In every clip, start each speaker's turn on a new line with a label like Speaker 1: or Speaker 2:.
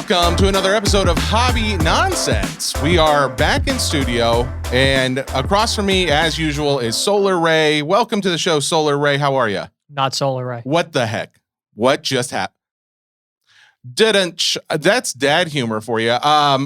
Speaker 1: Welcome to another episode of Hobby Nonsense. We are back in studio, and across from me, as usual, is Solar Ray. Welcome to the show, Solar Ray. How are you?
Speaker 2: Not Solar Ray.
Speaker 1: What the heck? What just happened? That's dad humor for you.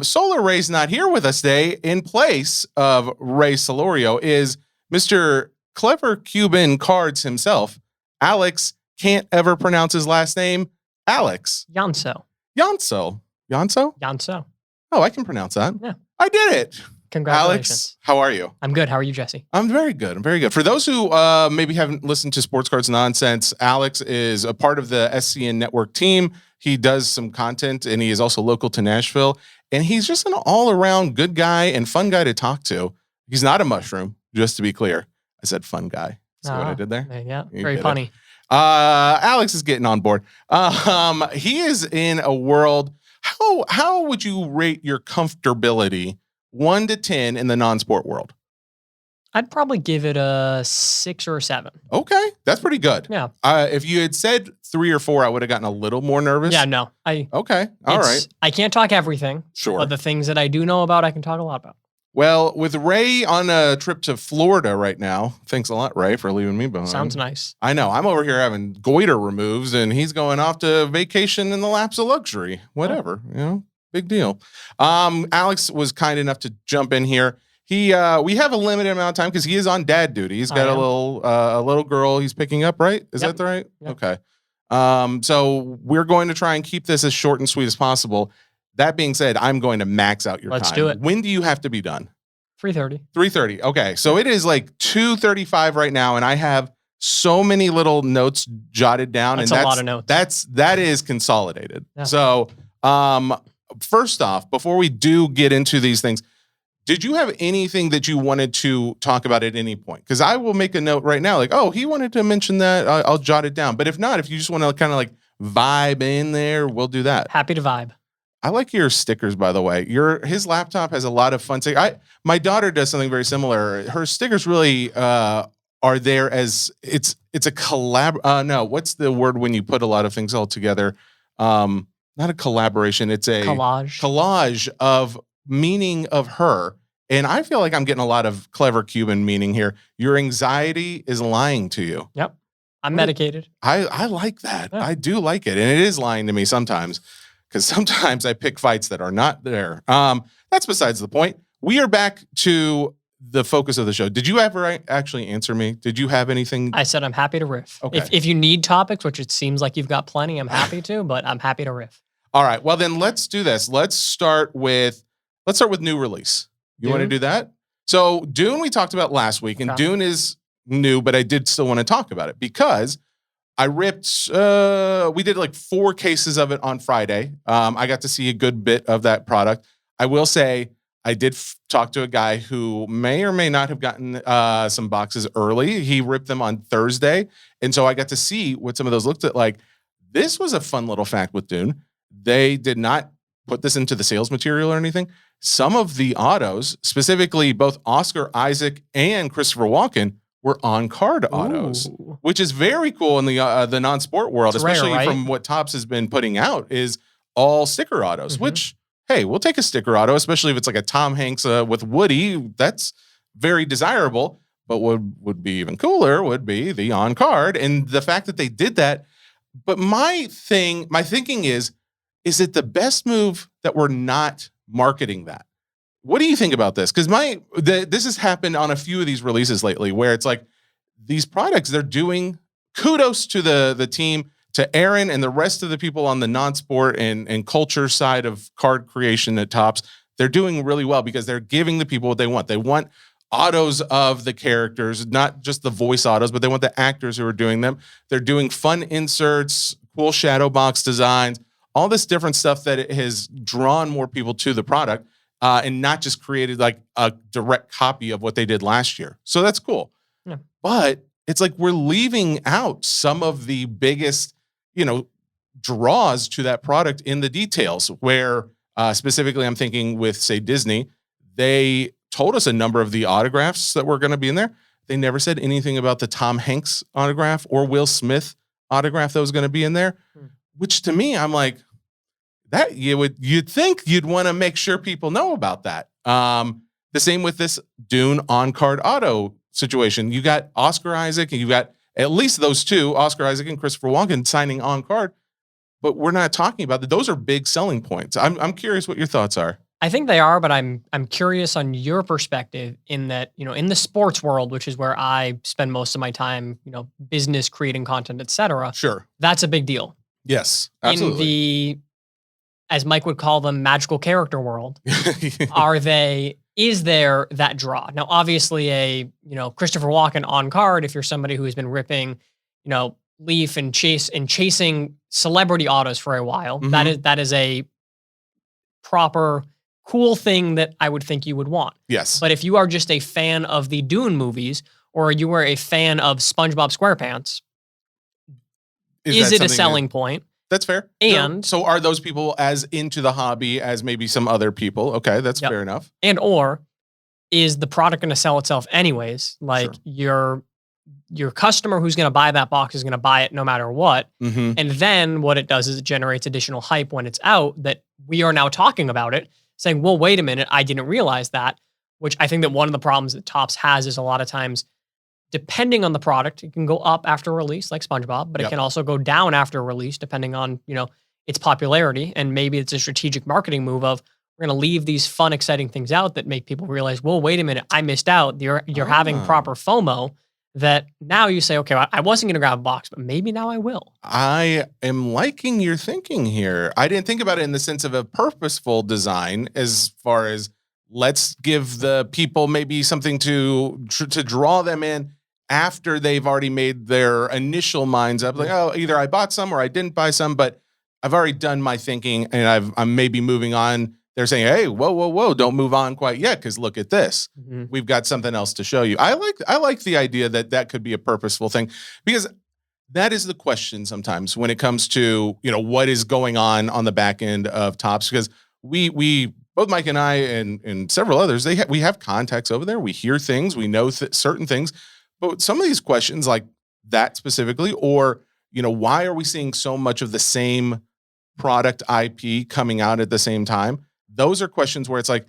Speaker 1: Solar Ray's not here with us today. In place of Ray Solorio is Mr. Clever Cuban Cards himself. Alex can't ever pronounce his last name. Alex.
Speaker 2: Yanso.
Speaker 1: Yanso. Yanso?
Speaker 2: Yanso.
Speaker 1: Oh, I can pronounce that.
Speaker 2: Yeah.
Speaker 1: I did it.
Speaker 2: Congratulations.
Speaker 1: Alex, how are you?
Speaker 2: I'm good. How are you, Jesse?
Speaker 1: I'm very good. I'm very good. For those who maybe haven't listened to Sports Cards Nonsense, Alex is a part of the SCN Network team. He does some content, and he is also local to Nashville. And he's just an all-around good guy and fun guy to talk to. He's not a mushroom, just to be clear. I said fun guy. See what I did there?
Speaker 2: Yeah, very funny.
Speaker 1: Alex is getting on board. He is in a world. How would you rate your comfortability 1 to 10 in the non-sport world?
Speaker 2: I'd probably give it a 6 or a 7.
Speaker 1: Okay, that's pretty good.
Speaker 2: Yeah.
Speaker 1: If you had said 3 or 4, I would have gotten a little more nervous.
Speaker 2: Yeah, no.
Speaker 1: Okay, all right.
Speaker 2: I can't talk everything.
Speaker 1: Sure.
Speaker 2: But the things that I do know about, I can talk a lot about.
Speaker 1: Well, with Ray on a trip to Florida right now, thanks a lot, Ray, for leaving me behind.
Speaker 2: Sounds nice.
Speaker 1: I know. I'm over here having goiter removes, and he's going off to vacation in the laps of luxury. Whatever, big deal. Alex was kind enough to jump in here. We have a limited amount of time because he is on dad duty. He's got a little girl he's picking up, right? Is that right? Yep. Okay. So we're going to try and keep this as short and sweet as possible. That being said, I'm going to max out your time.
Speaker 2: Let's do it.
Speaker 1: When do you have to be done?
Speaker 2: 3:30.
Speaker 1: 3:30. Okay. So it is like 2:35 right now, and I have so many little notes jotted down.
Speaker 2: That's a lot of notes.
Speaker 1: That is consolidated.
Speaker 2: Yeah.
Speaker 1: So first off, before we do get into these things, did you have anything that you wanted to talk about at any point? Because I will make a note right now, like, oh, he wanted to mention that. I'll jot it down. But if not, if you just want to kind of like vibe in there, we'll do that.
Speaker 2: Happy to vibe.
Speaker 1: I like your stickers, by the way. His laptop has a lot of fun stickers. My daughter does something very similar. Her stickers really are there as it's a collab. No, what's the word when you put a lot of things all together? Not a collaboration. It's a collage of meaning of her. And I feel like I'm getting a lot of clever Cuban meaning here. Your anxiety is lying to you.
Speaker 2: Yep. I'm medicated.
Speaker 1: I like that.
Speaker 2: Yeah.
Speaker 1: I do like it. And it is lying to me sometimes. Because sometimes I pick fights that are not there. That's besides the point. We are back to the focus of the show. Did you ever actually answer me? Did you have anything?
Speaker 2: I said I'm happy to riff.
Speaker 1: Okay.
Speaker 2: If you need topics, which it seems like you've got plenty, I'm happy to, but I'm happy to riff.
Speaker 1: All right. Well, then let's do this. Let's start with new release. You want to do that? So Dune we talked about last week, and Dune is new, but I did still want to talk about it because I ripped, we did like 4 cases of it on Friday. I got to see a good bit of that product. I will say I did talk to a guy who may or may not have gotten some boxes early. He ripped them on Thursday. And so I got to see what some of those looked at like. This was a fun little fact with Dune. They did not put this into the sales material or anything. Some of the autos, specifically both Oscar Isaac and Christopher Walken, were on-card autos, which is very cool in the non-sport world,
Speaker 2: it's
Speaker 1: especially
Speaker 2: rare, right?
Speaker 1: From what Topps has been putting out is all sticker autos, which, hey, we'll take a sticker auto, especially if it's like a Tom Hanks with Woody. That's very desirable, but what would be even cooler would be the on-card. And the fact that they did that, but my thinking is it the best move that we're not marketing that? What do you think about this? Because this has happened on a few of these releases lately where it's like these products, they're doing kudos to the team, to Aaron and the rest of the people on the non-sport and culture side of card creation at Topps. They're doing really well because they're giving the people what they want. They want autos of the characters, not just the voice autos, but they want the actors who are doing them. They're doing fun inserts, cool shadow box designs, all this different stuff that it has drawn more people to the product. And not just created like a direct copy of what they did last year. So that's cool. Yeah. But it's like we're leaving out some of the biggest, draws to that product in the details where specifically I'm thinking with, say, Disney, they told us a number of the autographs that were going to be in there. They never said anything about the Tom Hanks autograph or Will Smith autograph that was going to be in there, which to me, I'm like, that you'd think you'd want to make sure people know about that. The same with this Dune on-card auto situation. You got Oscar Isaac, and you got at least those two, Oscar Isaac and Christopher Walken, signing on-card, but we're not talking about that. Those are big selling points. I'm curious what your thoughts are.
Speaker 2: I think they are, but I'm curious on your perspective in that, in the sports world, which is where I spend most of my time, business, creating content, etc.
Speaker 1: Sure.
Speaker 2: That's a big deal.
Speaker 1: Yes, absolutely.
Speaker 2: In the, as Mike would call them, magical character world, is there that draw? Now, obviously a, Christopher Walken on card, if you're somebody who has been ripping, Leaf and chasing celebrity autos for a while, that is a proper cool thing that I would think you would want.
Speaker 1: Yes.
Speaker 2: But if you are just a fan of the Dune movies, or you are a fan of SpongeBob SquarePants, is it a selling point?
Speaker 1: That's fair.
Speaker 2: And
Speaker 1: so are those people as into the hobby as maybe some other people? Okay, that's fair enough.
Speaker 2: And or is the product going to sell itself anyways? Like your customer who's going to buy that box is going to buy it no matter what.
Speaker 1: Mm-hmm.
Speaker 2: And then what it does is it generates additional hype when it's out that we are now talking about it, saying, well, wait a minute, I didn't realize that, which I think that one of the problems that Topps has is a lot of times, depending on the product, it can go up after release, like SpongeBob, but it can also go down after release, depending on, its popularity. And maybe it's a strategic marketing move of, we're going to leave these fun, exciting things out that make people realize, well, wait a minute, I missed out. You're having proper FOMO that now you say, okay, I wasn't going to grab a box, but maybe now I will.
Speaker 1: I am liking your thinking here. I didn't think about it in the sense of a purposeful design as far as let's give the people maybe something to draw them in after they've already made their initial minds up. Like, oh, either I bought some or I didn't buy some, but I've already done my thinking and I'm maybe moving on. They're saying, hey, whoa, don't move on quite yet because look at this.
Speaker 2: Mm-hmm.
Speaker 1: We've got something else to show you. I like the idea that could be a purposeful thing because that is the question sometimes when it comes to, what is going on the back end of Topps, because we both Mike and I and several others, we have contacts over there. We hear things, we know certain things, but some of these questions like that specifically, or, why are we seeing so much of the same product IP coming out at the same time? Those are questions where it's like,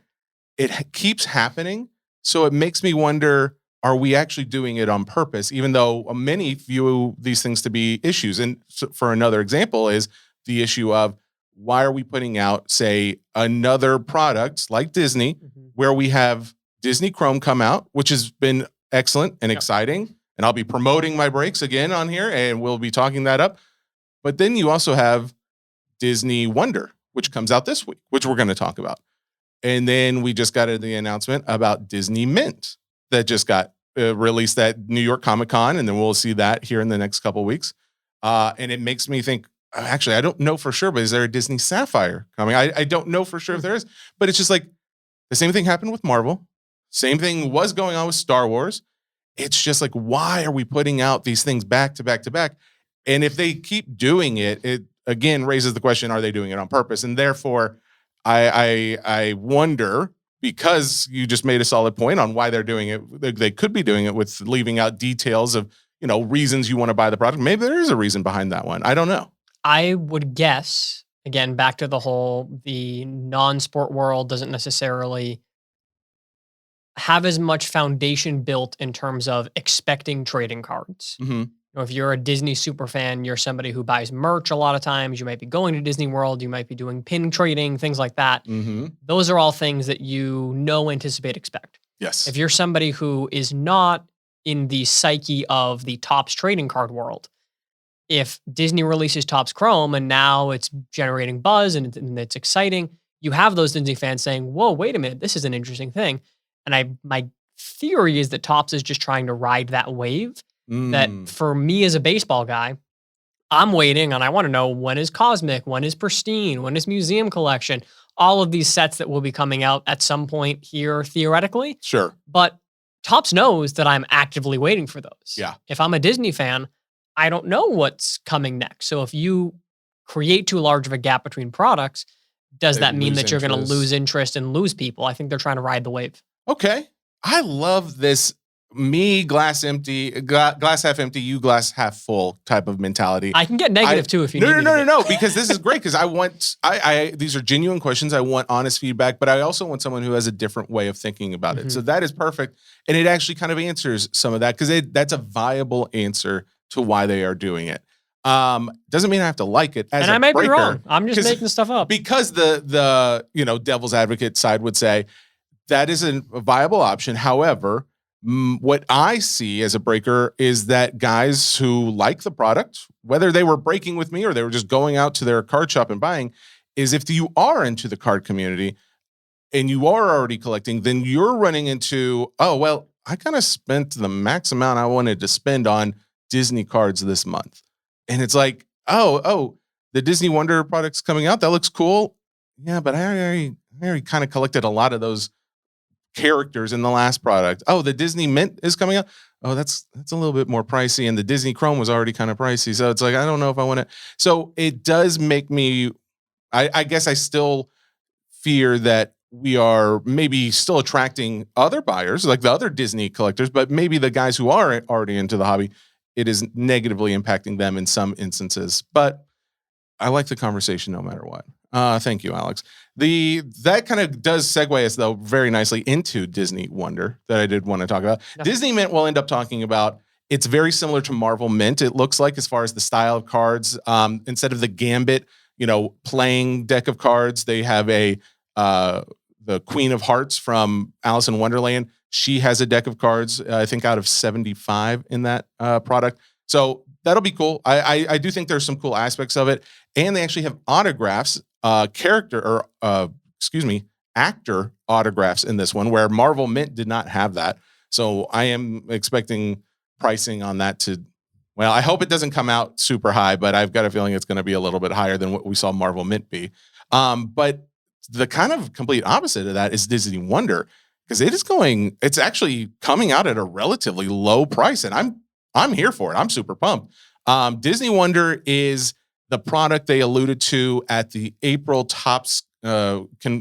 Speaker 1: it keeps happening. So it makes me wonder, are we actually doing it on purpose? Even though many view these things to be issues. And so for another example is the issue of why are we putting out, say, another product like Disney, where we have Disney Chrome come out, which has been excellent and exciting. And I'll be promoting my breaks again on here and we'll be talking that up. But then you also have Disney Wonder, which comes out this week, which we're going to talk about. And then we just got the announcement about Disney Mint that just got released at New York Comic Con. And then we'll see that here in the next couple of weeks. And it makes me think, actually, I don't know for sure, but is there a Disney Sapphire coming? I don't know for sure if there is, but it's just like the same thing happened with Marvel. Same thing was going on with Star Wars. It's just like, why are we putting out these things back to back to back? And if they keep doing it, it again raises the question, are they doing it on purpose? And therefore, I wonder, because you just made a solid point on why they're doing it. They could be doing it with leaving out details of, reasons you want to buy the product. Maybe there is a reason behind that one. I don't know.
Speaker 2: I would guess, again, back to the non-sport world doesn't necessarily have as much foundation built in terms of expecting trading cards.
Speaker 1: Mm-hmm.
Speaker 2: If you're a Disney super fan, you're somebody who buys merch a lot of times. You might be going to Disney World. You might be doing pin trading, things like that.
Speaker 1: Mm-hmm.
Speaker 2: Those are all things that anticipate, expect.
Speaker 1: Yes.
Speaker 2: If you're somebody who is not in the psyche of the Topps trading card world, if Disney releases Topps Chrome and now it's generating buzz and it's exciting, you have those Disney fans saying, whoa, wait a minute, this is an interesting thing. And my theory is that Topps is just trying to ride that wave. That for me as a baseball guy, I'm waiting and I want to know, when is Cosmic, when is Pristine, when is Museum Collection, all of these sets that will be coming out at some point here theoretically.
Speaker 1: Sure.
Speaker 2: But Topps knows that I'm actively waiting for those.
Speaker 1: Yeah.
Speaker 2: If I'm a Disney fan, I don't know what's coming next. So if you create too large of a gap between products, does that mean that you're going to lose interest and lose people? I think they're trying to ride the wave.
Speaker 1: Okay. I love this me glass empty, glass half empty, you glass half full type of mentality.
Speaker 2: I can get negative too if you need me to be.
Speaker 1: No, because this is great because these are genuine questions. I want honest feedback, but I also want someone who has a different way of thinking about it. So that is perfect. And it actually kind of answers some of that because that's a viable answer to why they are doing it. Doesn't mean I have to like it as
Speaker 2: and
Speaker 1: a
Speaker 2: I may
Speaker 1: breaker,
Speaker 2: be wrong. I'm just making stuff up.
Speaker 1: Because the devil's advocate side would say that is a viable option. However, what I see as a breaker is that guys who like the product, whether they were breaking with me or they were just going out to their card shop and buying, is if you are into the card community and you are already collecting, then you're running into, oh, well, I kind of spent the max amount I wanted to spend on Disney cards this month. And it's like, oh, the Disney Wonder product's coming out. That looks cool. Yeah, but I already kind of collected a lot of those characters in the last product. Oh, the Disney Mint is coming out. Oh, that's a little bit more pricey. And the Disney Chrome was already kind of pricey. So it's like, I don't know if I want to. So it does make me, I guess I still fear that we are maybe still attracting other buyers, like the other Disney collectors, but maybe the guys who are already into the hobby, it is negatively impacting them in some instances. But I like the conversation no matter what. Thank you, Alex. That kind of does segue us though very nicely into Disney Wonder that I did want to talk about. Yeah. Disney Mint we'll end up talking about. It's very similar to Marvel Mint. It looks like as far as the style of cards, instead of the Gambit, playing deck of cards, they have the Queen of Hearts from Alice in Wonderland. She has a deck of cards, I think out of 75 in that product. So that'll be cool. I do think there's some cool aspects of it. And they actually have autographs, actor autographs in this one, where Marvel Mint did not have that. So I am expecting pricing on that I hope it doesn't come out super high, but I've got a feeling it's going to be a little bit higher than what we saw Marvel Mint be. But the kind of complete opposite of that is Disney Wonder, because it's actually coming out at a relatively low price, and I'm here for it. I'm super pumped. Disney Wonder is the product they alluded to at the April Tops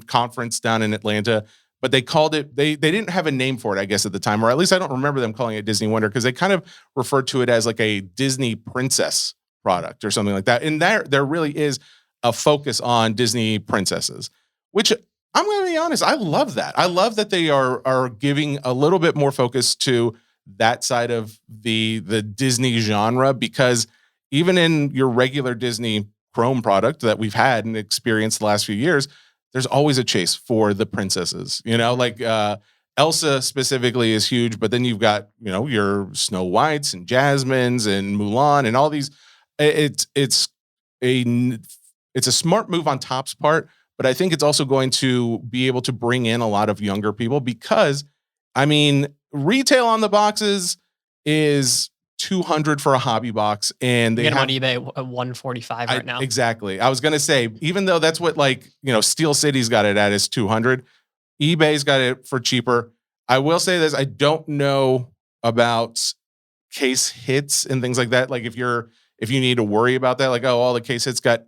Speaker 1: conference down in Atlanta, but they called it, they didn't have a name for it, I guess, at the time, or at least I don't remember them calling it Disney Wonder, because they kind of referred to it as like a Disney princess product or something like that. And there really is a focus on Disney princesses, which I'm going to be honest, I love that. I love that they are giving a little bit more focus to that side of the Disney genre, because even in your regular Disney Chrome product that we've had and experienced the last few years, there's always a chase for the princesses, like Elsa specifically is huge, but then you've got, your Snow Whites and Jasmines and Mulan and all these. It's a smart move on Topps part, but I think it's also going to be able to bring in a lot of younger people, because retail on the boxes is $200 for a hobby box, and they
Speaker 2: get them on eBay at $145 right now.
Speaker 1: Exactly. I was going to say, even though that's what Steel City's got it at is $200, eBay's got it for cheaper. I will say this: I don't know about case hits and things like that. Like if you need to worry about that, like, all the case hits got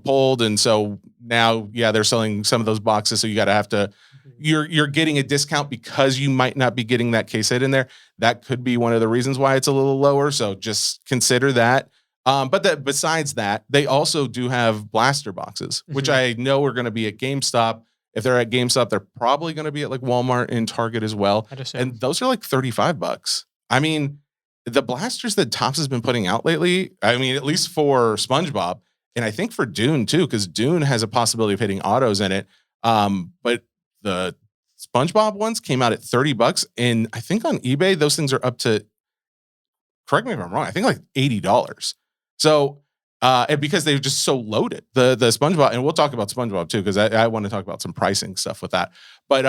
Speaker 1: pulled, and so now they're selling some of those boxes, so you got to have to. You're getting a discount because you might not be getting that case hit in there. That could be one of the reasons why it's a little lower. So just consider that. But besides that, they also do have blaster boxes, which I know are going to be at GameStop. If they're at GameStop, they're probably going to be at like Walmart and Target as well. And those are like $35. The blasters that Topps has been putting out lately, at least for SpongeBob, and I think for Dune too, because Dune has a possibility of hitting autos in it. But the SpongeBob ones came out at $30, and I think on eBay those things are up to, correct me if I'm wrong, I think like $80. So, and because they're just so loaded, the SpongeBob, and we'll talk about SpongeBob too, because I want to talk about some pricing stuff with that. But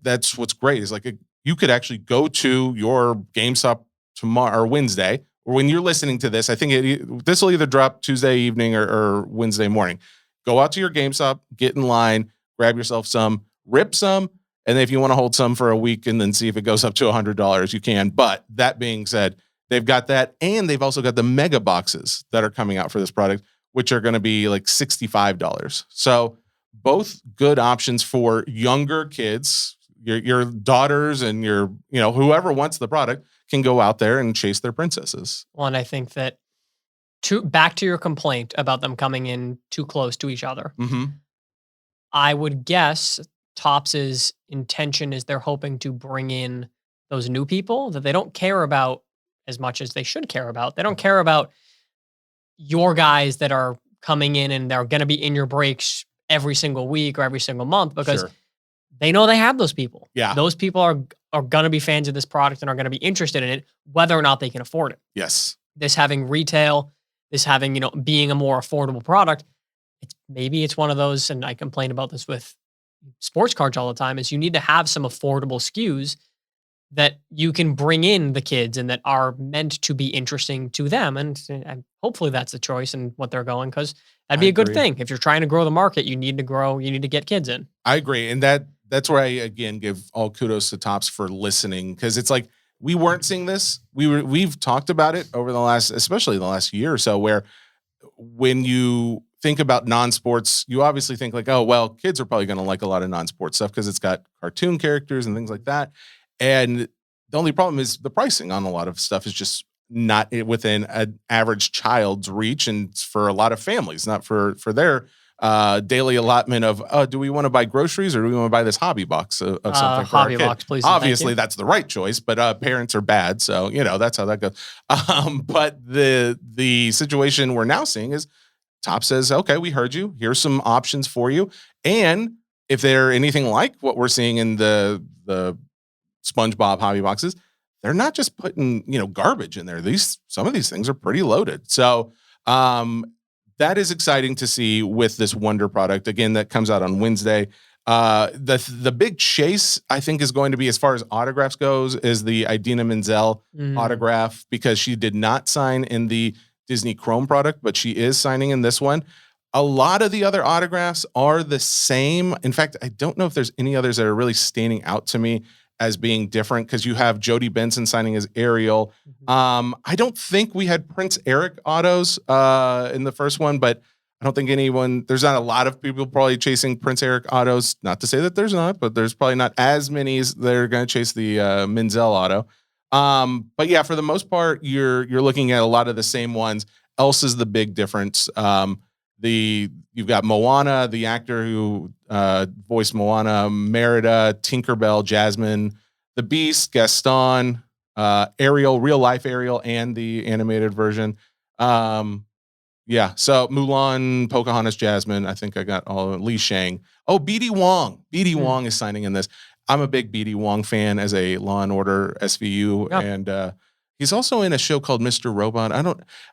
Speaker 1: that's what's great is like you could actually go to your GameStop tomorrow or Wednesday, or when you're listening to this, I think this will either drop Tuesday evening or Wednesday morning. Go out to your GameStop, get in line, grab yourself some, rip some, and then if you want to hold some for a week and then see if it goes up to $100, you can. But that being said, they've got that, and they've also got the mega boxes that are coming out for this product, which are going to be like $65. So both good options for younger kids, your daughters and your, whoever wants the product can go out there and chase their princesses.
Speaker 2: Well, and I think that back to your complaint about them coming in too close to each other.
Speaker 1: Mm-hmm.
Speaker 2: I would guess Topps' intention is they're hoping to bring in those new people that they don't care about as much as they should care about. They don't care about your guys that are coming in and they're going to be in your breaks every single week or every single month because they know they have those people.
Speaker 1: Yeah.
Speaker 2: Those people are going to be fans of this product and are going to be interested in it, whether or not they can afford it.
Speaker 1: Yes.
Speaker 2: This having retail, this having, being a more affordable product, maybe it's one of those, and I complain about this with sports cards all the time, is you need to have some affordable SKUs that you can bring in the kids and that are meant to be interesting to them. And hopefully that's the choice and what they're going, because that'd be a good thing. If you're trying to grow the market, you need to get kids in.
Speaker 1: I agree. And that's where I, again, give all kudos to Topps for listening, because it's like, we weren't seeing this. We've talked about it over especially the last year or so, where when you think about non-sports, you obviously think like, oh, well, kids are probably going to like a lot of non-sports stuff because it's got cartoon characters and things like that. And the only problem is the pricing on a lot of stuff is just not within an average child's reach. And it's for a lot of families, not for their daily allotment of, do we want to buy groceries or do we want to buy this hobby box of something for our kid?
Speaker 2: Box, please.
Speaker 1: Obviously, that's the right choice, but parents are bad. So, that's how that goes. But the situation we're now seeing is Topps says, okay, we heard you. Here's some options for you. And if they're anything like what we're seeing in the SpongeBob hobby boxes, they're not just putting, garbage in there. Some of these things are pretty loaded. So, that is exciting to see with this Wonder product. Again, that comes out on Wednesday. The big chase, I think, is going to be, as far as autographs goes, is the Idina Menzel autograph, because she did not sign in the Disney Chrome product, but she is signing in this one. A lot of the other autographs are the same. In fact, I don't know if there's any others that are really standing out to me as being different, because you have Jodie Benson signing as Ariel. I don't think we had Prince Eric autos in the first one, but I don't think there's not a lot of people probably chasing Prince Eric autos. Not to say that there's not, but there's probably not as many as they're going to chase the Menzel auto. But yeah, for the most part, you're looking at a lot of the same ones. Elsa's the big difference. You've got Moana, the actor who voiced Moana, Merida, Tinkerbell, Jasmine, the Beast, Gaston, Ariel, real life Ariel, and the animated version. Yeah, so Mulan, Pocahontas, Jasmine. I think I got all of Li Shang. Oh, BD Wong. BD Wong is signing in this. I'm a big BD Wong fan as a Law and Order SVU, and he's also in a show called Mr. Robot.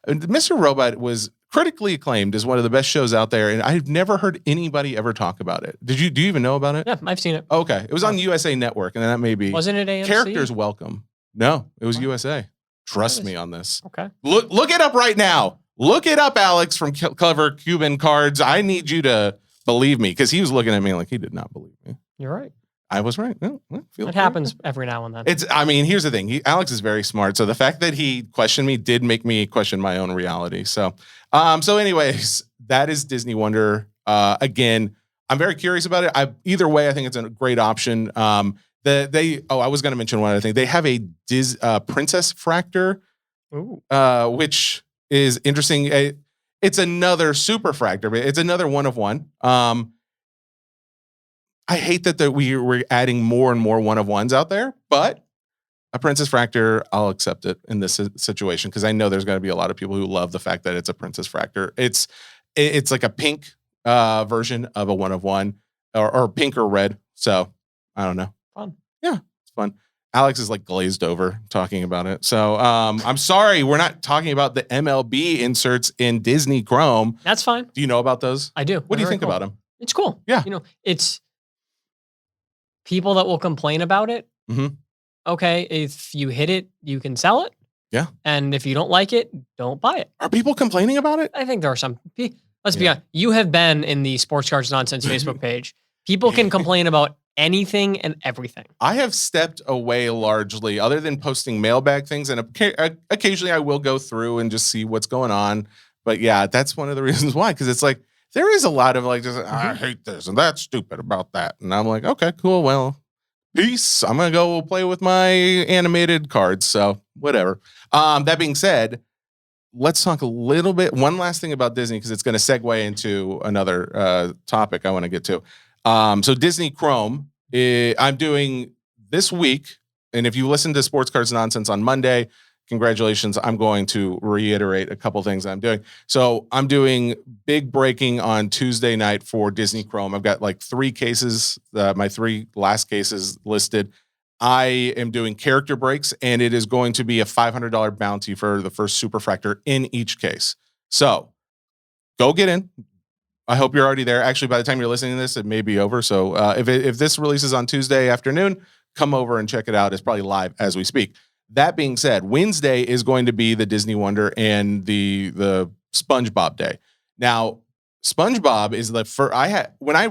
Speaker 1: Mr. Robot was critically acclaimed as one of the best shows out there, and I've never heard anybody ever talk about it. Do you even know about it?
Speaker 2: Yeah, I've seen it.
Speaker 1: Okay, it was on USA Network, and that may be.
Speaker 2: Wasn't it AMC?
Speaker 1: Characters Welcome. No, it was USA. Trust me on this.
Speaker 2: Okay.
Speaker 1: Look it up right now. Look it up, Alex from Clever Cuban Cards. I need you to believe me, because he was looking at me like he did not believe me.
Speaker 2: You're right.
Speaker 1: I was right.
Speaker 2: It happens every now and then.
Speaker 1: Here's the thing. Alex is very smart. So the fact that he questioned me did make me question my own reality. So, anyways, that is Disney Wonder. Again, I'm very curious about it. Either way, I think it's a great option. I was going to mention one other thing. They have a Princess Fractor, which is interesting. It's another super fractor, but it's another one of one. I hate that we're adding more and more one of ones out there, but a Princess Fractor, I'll accept it in this situation, because I know there's going to be a lot of people who love the fact that it's a Princess Fractor. It's like a pink version of a one of one, or pink or red. So I don't know.
Speaker 2: Fun.
Speaker 1: Yeah, it's fun. Alex is like glazed over talking about it. So I'm sorry, we're not talking about the MLB inserts in Disney Chrome.
Speaker 2: That's fine.
Speaker 1: Do you know about those?
Speaker 2: I do.
Speaker 1: What do you think about them?
Speaker 2: It's cool.
Speaker 1: Yeah.
Speaker 2: It's people that will complain about it.
Speaker 1: Mm-hmm.
Speaker 2: Okay, if you hit it, you can sell it.
Speaker 1: Yeah.
Speaker 2: And if you don't like it, don't buy it.
Speaker 1: Are people complaining about it?
Speaker 2: I think there are some. Let's be honest. You have been in the Sports Cards Nonsense Facebook page. People can complain about anything and everything.
Speaker 1: I have stepped away largely, other than posting mailbag things, and occasionally I will go through and just see what's going on. But yeah, that's one of the reasons why, because it's like, there is a lot of like, just I hate this and that's stupid about that. And I'm like, okay, cool. Well, peace. I'm gonna go play with my animated cards. So whatever. That being said, let's talk a little bit. One last thing about Disney because it's going to segue into another topic I want to get to. So Disney Chrome, I'm doing this week, and if you listen to Sports Cards Nonsense on Monday, congratulations. I'm going to reiterate a couple things I'm doing. So I'm doing big breaking on Tuesday night for Disney Chrome. I've got like 3 cases, my 3 last cases listed. I am doing character breaks, and it is going to be a $500 bounty for the first superfractor in each case. So go get in. I hope you're already there. Actually, by the time you're listening to this, it may be over. So if this releases on Tuesday afternoon, come over and check it out. It's probably live as we speak. That being said, Wednesday is going to be the Disney Wonder and the SpongeBob day. Now, SpongeBob is the first. When I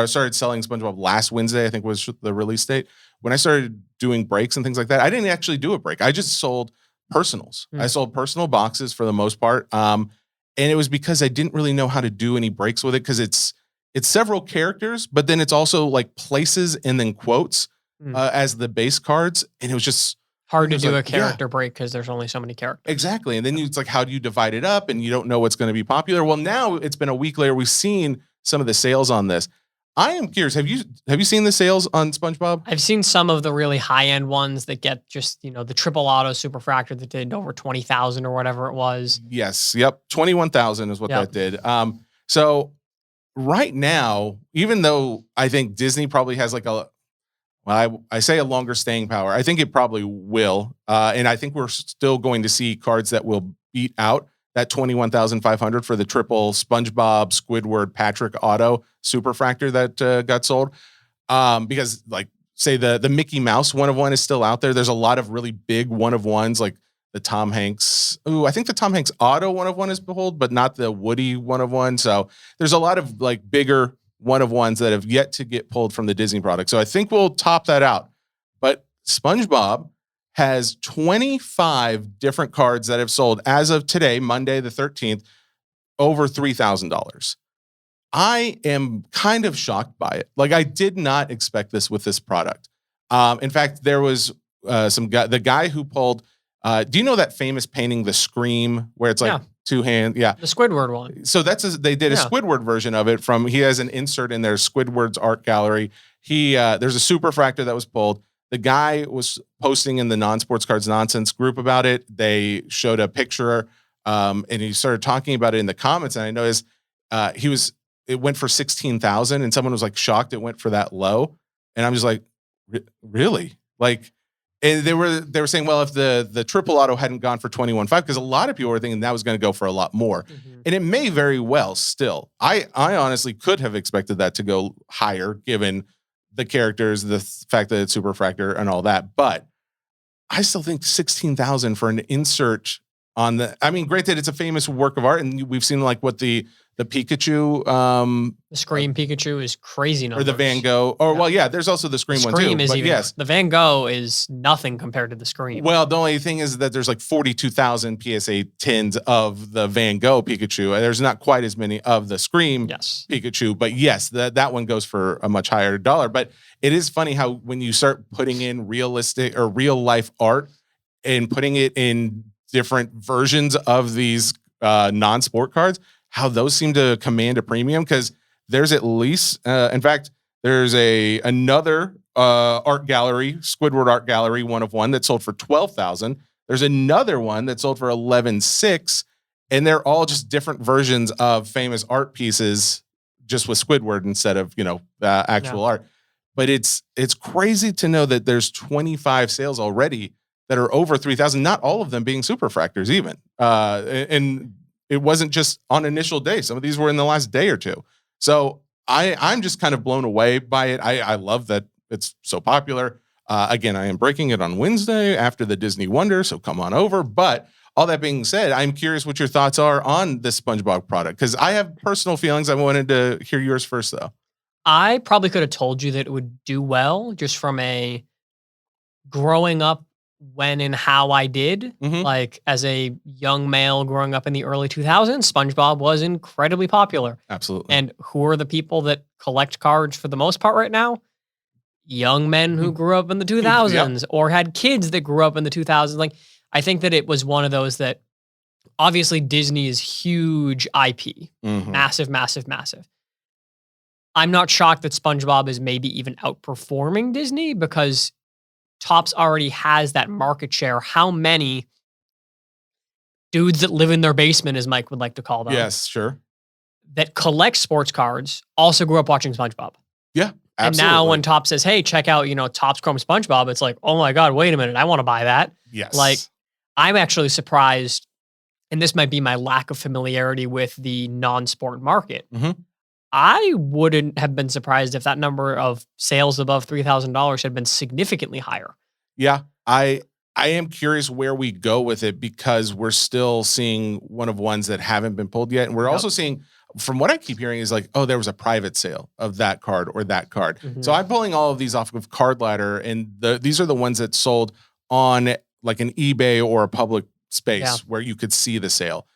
Speaker 1: started selling SpongeBob last Wednesday, I think was the release date. When I started doing breaks and things like that, I didn't actually do a break. I just sold personals. I sold personal boxes for the most part. And it was because I didn't really know how to do any breaks with it because it's several characters, but then it's also like places and then quotes as the base cards. And it was just
Speaker 2: hard to do a character break because there's only so many characters.
Speaker 1: Exactly. And then it's like, how do you divide it up? And you don't know what's going to be popular. Well, now it's been a week later. We've seen some of the sales on this. I am curious. Have you seen the sales on SpongeBob?
Speaker 2: I've seen some of the really high end ones that get just, the triple auto superfractor that did over 20,000 or whatever it was.
Speaker 1: Yes. Yep. 21,000 is what that did. So right now, even though I think Disney probably has like I say a longer staying power, I think it probably will. And I think we're still going to see cards that will beat out that 21,500 for the triple SpongeBob, Squidward, Patrick auto superfractor that got sold. Because like say the Mickey Mouse 1-of-1 is still out there. There's a lot of really big 1-of-1s like the Tom Hanks. I think the Tom Hanks auto 1-of-1 is behold, but not the Woody 1-of-1. So there's a lot of like bigger 1-of-1s that have yet to get pulled from the Disney product. So I think we'll top that out. But SpongeBob has 25 different cards that have sold as of today, Monday the 13th, over $3,000. I am kind of shocked by it. Like I did not expect this with this product. In fact, there was the guy who pulled, do you know that famous painting, The Scream, where it's like 2 hands? Yeah.
Speaker 2: The Squidward one.
Speaker 1: So they did a Squidward version of it he has an insert in there, Squidward's art gallery. There's a superfractor that was pulled. The guy was posting in the non-sports cards nonsense group about it. They showed a picture and he started talking about it in the comments. And I noticed it went for 16,000 and someone was like shocked it went for that low. And I'm just like, really? Like, and they were saying, well, if the triple auto hadn't gone for 21.5, because a lot of people were thinking that was going to go for a lot more. And it may very well still. I honestly could have expected that to go higher given the characters, the fact that it's superfractor and all that. But I still think 16,000 for an insert on granted, it's a famous work of art, and we've seen like what the Pikachu,
Speaker 2: the Scream Pikachu is crazy numbers.
Speaker 1: Or the Van Gogh, there's also the Scream one too.
Speaker 2: But yes, the Van Gogh is nothing compared to the Scream.
Speaker 1: Well, the only thing is that there's like 42,000 PSA 10s of the Van Gogh Pikachu. There's not quite as many of the Scream Pikachu, but yes, that one goes for a much higher dollar. But it is funny how when you start putting in realistic or real life art and putting it in different versions of these non-sport cards, how those seem to command a premium, because there's at least, in fact, there's another art gallery, Squidward art gallery 1-of-1 that sold for 12,000. There's another one that sold for 11,600, and they're all just different versions of famous art pieces, just with Squidward instead of actual art. But it's crazy to know that there's 25 sales already that are over 3,000. Not all of them being superfractors even, and it wasn't just on initial day. Some of these were in the last day or two. So I'm just kind of blown away by it. I love that it's so popular. Again, I am breaking it on Wednesday after the Disney Wonder, so come on over. But all that being said, I'm curious what your thoughts are on this SpongeBob product, because I have personal feelings. I wanted to hear yours first, though.
Speaker 2: I probably could have told you that it would do well just from a growing up when and how I did. Like as a young male growing up in the early 2000s, SpongeBob was incredibly popular.
Speaker 1: Absolutely.
Speaker 2: And who are the people that collect cards for the most part right now? young men who grew up in the 2000s or had kids that grew up in the 2000s. Like, I think that it was one of those that obviously Disney is huge IP, massive, massive, massive. I'm not shocked that SpongeBob is maybe even outperforming Disney because Topps already has that market share. How many dudes that live in their basement, as Mike would like to call them,
Speaker 1: Yes, sure.
Speaker 2: that collect sports cards also grew up watching SpongeBob?
Speaker 1: Yeah, absolutely.
Speaker 2: And now when Topps says, hey, check out, Topps Chrome SpongeBob, it's like, oh my God, wait a minute. I want to buy that.
Speaker 1: Yes.
Speaker 2: Like, I'm actually surprised, and this might be my lack of familiarity with the non-sport market. I wouldn't have been surprised if that number of sales above $3,000 had been significantly higher.
Speaker 1: Yeah, I am curious where we go with it because we're still seeing one of ones that haven't been pulled yet. And we're also seeing, from what I keep hearing, is like, oh, there was a private sale of that card or that card. So I'm pulling all of these off of Card Ladder, and these are the ones that sold on like an eBay or a public space where you could see the sale.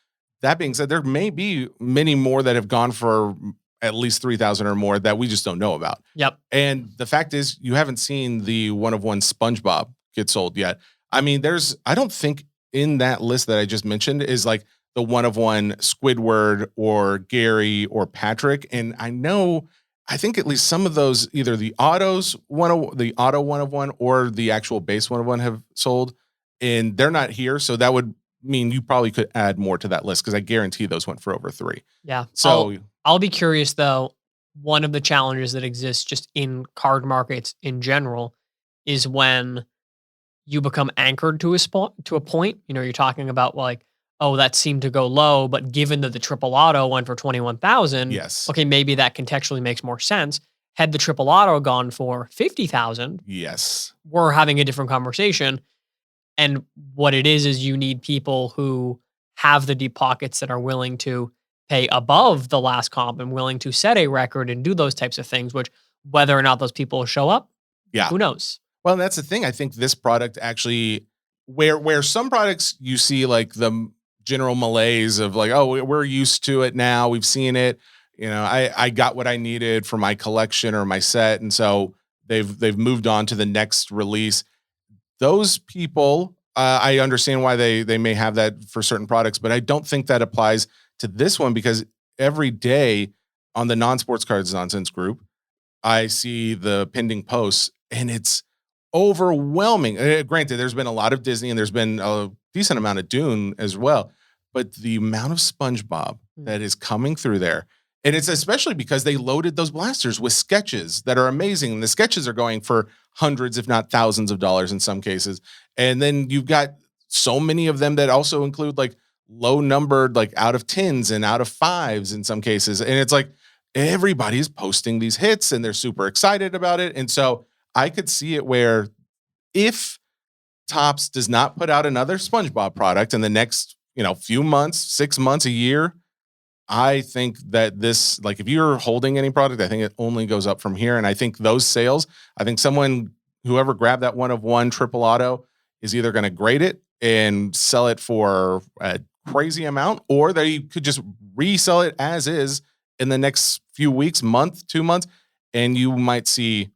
Speaker 1: That being said, there may be many more that have gone for at least 3,000 or more that we just don't know about. And the fact is, you haven't seen the one of one SpongeBob get sold yet. I mean, I don't think in that list that I just mentioned is like the one of one Squidward or Gary or Patrick. And I think at least some of those, either the auto one of one or the actual base one of one have sold, and they're not here. So that would mean you probably could add more to that list because I guarantee those went for over 3.
Speaker 2: Yeah.
Speaker 1: So
Speaker 2: I'll be curious though. One of the challenges that exists just in card markets in general is when you become anchored to a point. You're talking about like, oh, that seemed to go low, but given that the triple auto went for 21,000,
Speaker 1: yes,
Speaker 2: okay, maybe that contextually makes more sense. Had the triple auto gone for 50,000,
Speaker 1: yes,
Speaker 2: we're having a different conversation. And what it is you need people who have the deep pockets that are willing to pay above the last comp and willing to set a record and do those types of things, which whether or not those people show up, who knows?
Speaker 1: Well, that's the thing. I think this product actually, where some products you see like the general malaise of like, oh, we're used to it now. We've seen it. I got what I needed for my collection or my set. And so they've moved on to the next release. Those people, I understand why they may have that for certain products, but I don't think that applies to this one because every day on the non-sports cards nonsense group, I see the pending posts and it's overwhelming. Granted, there's been a lot of Disney and there's been a decent amount of Dune as well, but the amount of SpongeBob that is coming through there, and it's especially because they loaded those blasters with sketches that are amazing. And the sketches are going for hundreds, if not thousands of dollars in some cases. And then you've got so many of them that also include like low numbered, like out of 10s and out of 5s in some cases. And it's like everybody's posting these hits and they're super excited about it. And so I could see it where if Topps does not put out another SpongeBob product in the next, few months, 6 months, a year, I think that this, like if you're holding any product, I think it only goes up from here. And I think those sales, whoever grabbed that one of one triple auto is either going to grade it and sell it for a crazy amount, or they could just resell it as is in the next few weeks, month, 2 months, and you might see,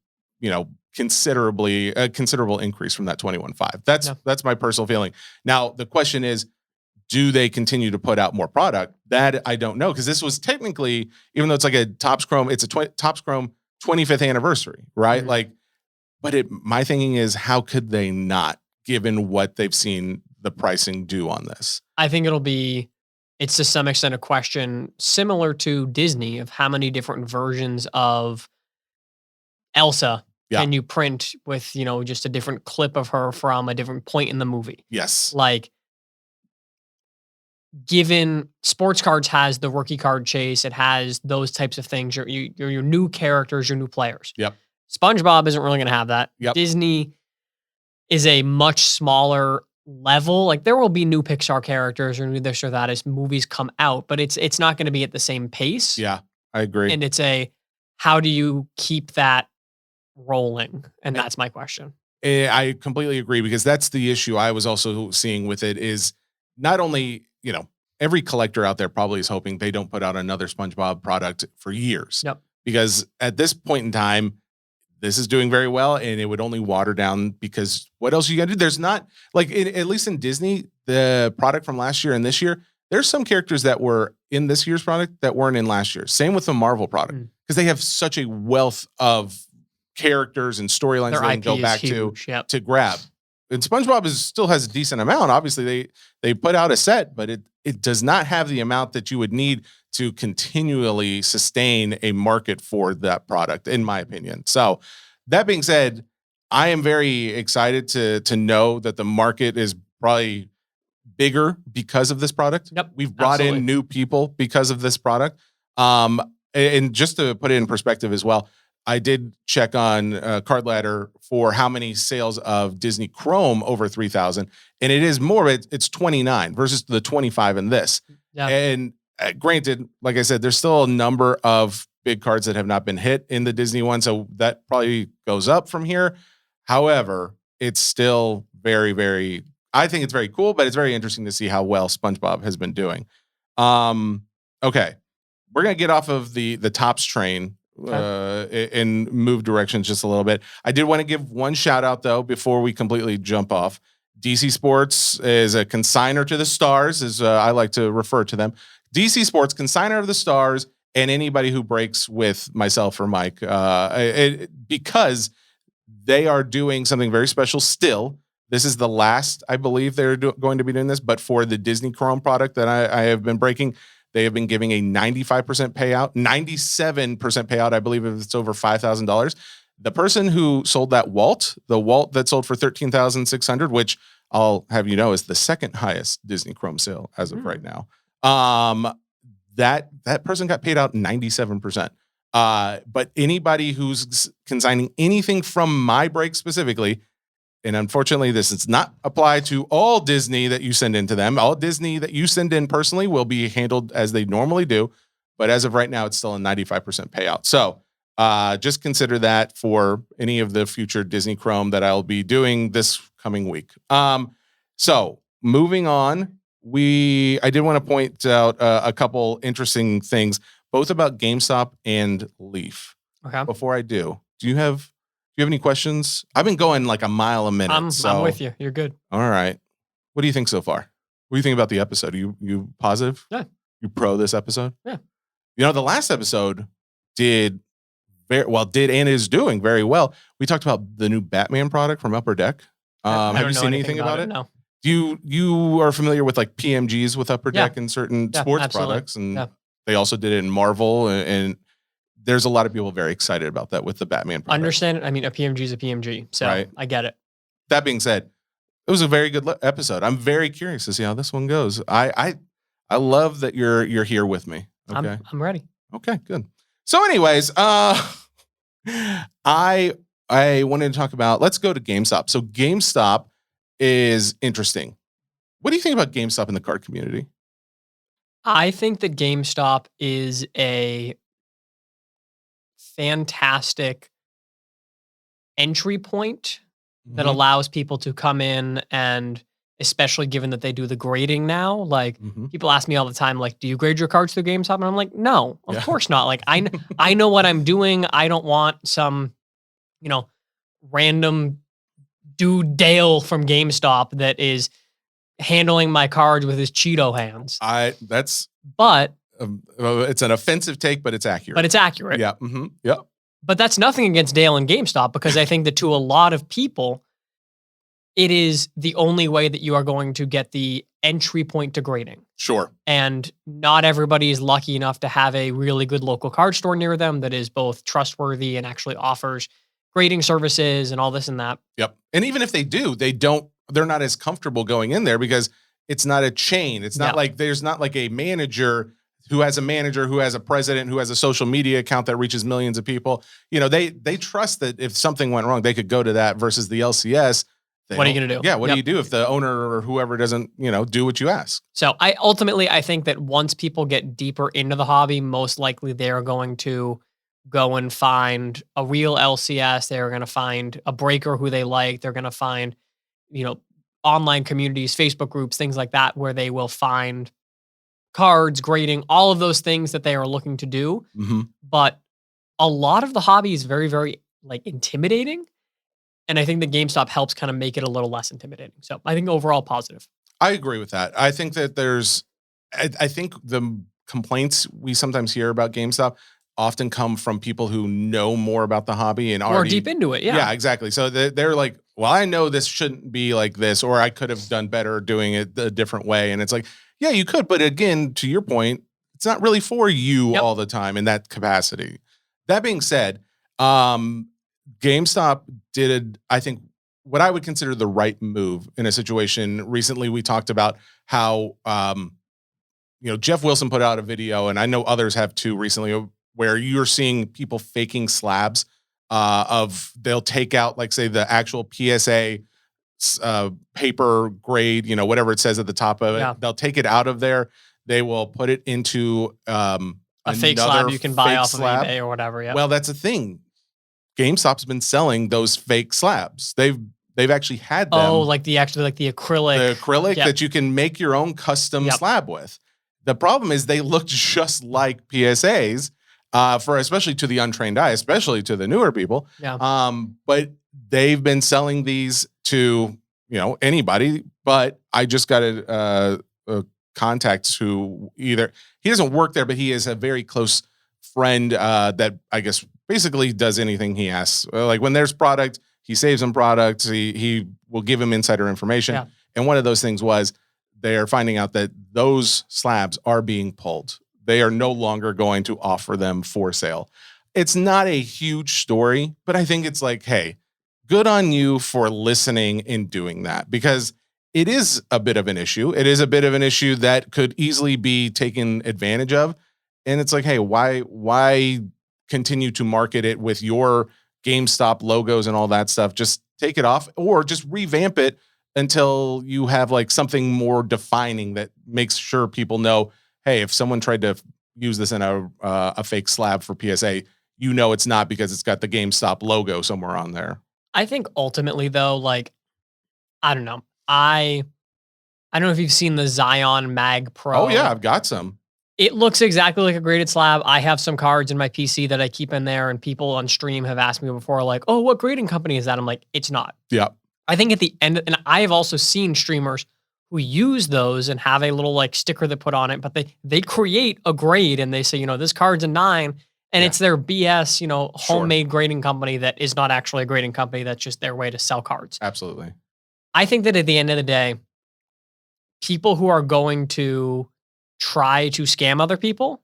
Speaker 1: considerable increase from that 21.5. That's my personal feeling. Now, the question is, do they continue to put out more product? That I don't know, because this was technically, even though it's like a Topps Chrome, it's a Topps Chrome 25th anniversary, right? But my thinking is, how could they not, given what they've seen the pricing do on this?
Speaker 2: I think it's to some extent a question similar to Disney of how many different versions of Elsa can you print with, just a different clip of her from a different point in the movie.
Speaker 1: Yes.
Speaker 2: Like, given sports cards has the rookie card chase, it has those types of things, your new characters, your new players.
Speaker 1: Yep.
Speaker 2: SpongeBob isn't really going to have that.
Speaker 1: Yep.
Speaker 2: Disney is a much smaller level. Like, there will be new Pixar characters or new this or that as movies come out, but it's not going to be at the same pace.
Speaker 1: Yeah, I agree.
Speaker 2: And it's how do you keep that rolling? And that's my question.
Speaker 1: I completely agree, because that's the issue I was also seeing with it is not only, every collector out there probably is hoping they don't put out another SpongeBob product for years.
Speaker 2: Yep.
Speaker 1: Because at this point in time, this is doing very well, and it would only water down because what else are you gonna do? There's not like at least in Disney, the product from last year and this year, there's some characters that were in this year's product that weren't in last year. Same with the Marvel product because they have such a wealth of characters and storylines they can go back to grab. And SpongeBob still has a decent amount. Obviously, they put out a set, but it does not have the amount that you would need to continually sustain a market for that product, in my opinion. So that being said, I am very excited to know that the market is probably bigger because of this product.
Speaker 2: Yep,
Speaker 1: we've brought in new people because of this product. And just to put it in perspective as well, I did check on Card Ladder for how many sales of Disney Chrome over 3,000, and it is more. It's 29 versus the 25 in this.
Speaker 2: Yeah.
Speaker 1: And granted, like I said, there's still a number of big cards that have not been hit in the Disney one, so that probably goes up from here. However, it's still very, very. I think it's very cool, but it's very interesting to see how well SpongeBob has been doing. Okay, we're gonna get off of the Topps train. And move directions just a little bit. I did want to give one shout out though before we completely jump off. DC Sports is a consigner to the stars, as I like to refer to them. DC Sports, consigner of the stars, and anybody who breaks with myself or Mike, because they are doing something very special still. This is the last, I believe, they're going to be doing this, but for the Disney Chrome product that I have been breaking, they have been giving a 95% payout, 97% payout, I believe, if it's over $5,000. The person who sold the Walt that sold for $13,600, which I'll have you know is the second highest Disney Chrome sale as of right now. That person got paid out 97%. But anybody who's consigning anything from my break specifically, and unfortunately, this does not apply to all Disney that you send into them. All Disney that you send in personally will be handled as they normally do. But as of right now, it's still a 95% payout. So just consider that for any of the future Disney Chrome that I'll be doing this coming week. So moving on, I did want to point out a couple interesting things, both about GameStop and Leaf.
Speaker 2: Okay.
Speaker 1: Before I do you have any questions? I've been going like a mile a minute.
Speaker 2: I'm with you. You're good.
Speaker 1: All right. What do you think so far? What do you think about the episode? You positive?
Speaker 2: Yeah.
Speaker 1: You pro this episode?
Speaker 2: Yeah.
Speaker 1: You know, the last episode did and is doing very well. We talked about the new Batman product from Upper Deck. Have you seen anything about it?
Speaker 2: No.
Speaker 1: You are familiar with like PMGs with Upper Deck and certain sports products, and they also did it in Marvel, and there's a lot of people very excited about that with the Batman product.
Speaker 2: Understand it. I mean, a PMG is a PMG, so right. I get it.
Speaker 1: That being said, it was a very good episode. I'm very curious to see how this one goes. I love that you're here with me. Okay,
Speaker 2: I'm ready.
Speaker 1: Okay, good. So, anyways, I wanted to talk about. Let's go to GameStop. So, GameStop is interesting. What do you think about GameStop in the card community?
Speaker 2: I think that GameStop is a fantastic entry point that allows people to come in, and especially given that they do the grading now, like people ask me all the time, like, do you grade your cards through GameStop? And I'm like, no, of course not. Like I know what I'm doing. I don't want some, random dude Dale from GameStop that is handling my cards with his Cheeto hands. But
Speaker 1: it's an offensive take, but it's accurate. Yeah. Mm-hmm. Yeah.
Speaker 2: But that's nothing against Dale and GameStop, because I think that to a lot of people, it is the only way that you are going to get the entry point to grading.
Speaker 1: Sure.
Speaker 2: And not everybody is lucky enough to have a really good local card store near them that is both trustworthy and actually offers grading services and all this and that.
Speaker 1: Yep. And even if they do, they're not as comfortable going in there because it's not a chain. It's not like there's not like a manager who has a president, who has a social media account that reaches millions of people. They trust that if something went wrong, they could go to that versus the LCS.
Speaker 2: What are you going to do?
Speaker 1: Yeah. What do you do if the owner or whoever doesn't, do what you ask?
Speaker 2: So I think that once people get deeper into the hobby, most likely they're going to go and find a real LCS. They're going to find a breaker who they like. They're going to find, online communities, Facebook groups, things like that, where they will find cards, grading, all of those things that they are looking to do. But a lot of the hobby is very, very like intimidating. And I think the GameStop helps kind of make it a little less intimidating. So I think overall positive.
Speaker 1: I agree with that. I think that I think the complaints we sometimes hear about GameStop often come from people who know more about the hobby and
Speaker 2: Or
Speaker 1: already
Speaker 2: deep into it. Yeah.
Speaker 1: Yeah, exactly. So they're like, well, I know this shouldn't be like this, or I could have done better doing it a different way. And it's like, yeah, you could. But again, to your point, it's not really for you
Speaker 2: Yep.
Speaker 1: all the time in that capacity. That being said, GameStop did, I think, what I would consider the right move in a situation. Recently, we talked about how, Jeff Wilson put out a video, and I know others have too recently, where you're seeing people faking slabs they'll take out, like, say, the actual PSA paper grade, whatever it says at the top of it.
Speaker 2: Yeah.
Speaker 1: They'll take it out of there. They will put it into
Speaker 2: A fake slab you can buy off of eBay or whatever. Yeah.
Speaker 1: Well, that's the thing. GameStop's been selling those fake slabs. They've actually had them.
Speaker 2: Oh, like the acrylic.
Speaker 1: The acrylic
Speaker 2: Yep.
Speaker 1: that you can make your own custom
Speaker 2: Yep.
Speaker 1: slab with. The problem is they look just like PSAs, for especially to the untrained eye, especially to the newer people.
Speaker 2: Yeah.
Speaker 1: But they've been selling these to anybody. But I just got a contact who he doesn't work there, but he is a very close friend that I guess basically does anything he asks. Like when there's product, he saves him products. He will give him insider information.
Speaker 2: Yeah.
Speaker 1: And one of those things was they're finding out that those slabs are being pulled. They are no longer going to offer them for sale. It's not a huge story, but I think it's like, hey, good on you for listening and doing that, because it is a bit of an issue. It is a bit of an issue that could easily be taken advantage of. And it's like, hey, why continue to market it with your GameStop logos and all that stuff? Just take it off, or just revamp it until you have like something more defining that makes sure people know, hey, if someone tried to use this in a fake slab for PSA, it's not because it's got the GameStop logo somewhere on there.
Speaker 2: I think ultimately though, like, I don't know. I don't know if you've seen the Zion Mag Pro.
Speaker 1: Oh yeah, I've got some.
Speaker 2: It looks exactly like a graded slab. I have some cards in my PC that I keep in there, and people on stream have asked me before, like, oh, what grading company is that? I'm like, it's not.
Speaker 1: Yeah.
Speaker 2: I think at the end, and I have also seen streamers who use those and have a little like sticker that put on it, but they create a grade and they say, this card's a 9, and it's their BS, homemade grading company that is not actually a grading company. That's just their way to sell cards.
Speaker 1: Absolutely.
Speaker 2: I think that at the end of the day, people who are going to try to scam other people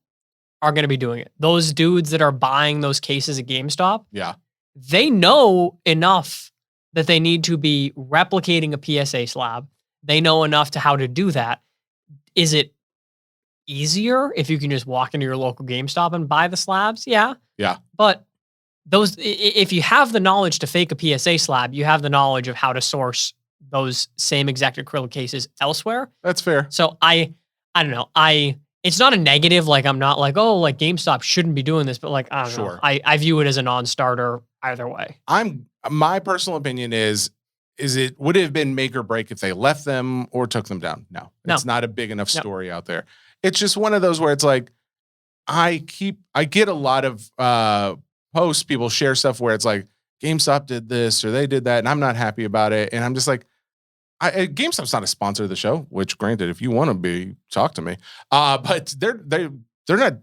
Speaker 2: are going to be doing it. Those dudes that are buying those cases at GameStop,
Speaker 1: yeah,
Speaker 2: they know enough that they need to be replicating a PSA slab. They know enough to how to do that. Is it easier if you can just walk into your local GameStop and buy the slabs? Yeah.
Speaker 1: Yeah.
Speaker 2: But if you have the knowledge to fake a PSA slab, you have the knowledge of how to source those same exact acrylic cases elsewhere.
Speaker 1: That's fair.
Speaker 2: So I don't know. It's not a negative. Like, I'm not like, oh, like GameStop shouldn't be doing this, but like, I don't know. I view it as a non-starter either way.
Speaker 1: My personal opinion is would it have been make or break if they left them or took them down? No. It's not a big enough story out there. It's just one of those where it's like, I get a lot of posts, people share stuff where it's like, GameStop did this or they did that, and I'm not happy about it. And I'm just like, GameStop's not a sponsor of the show, which granted, if you want to be, talk to me. But they're not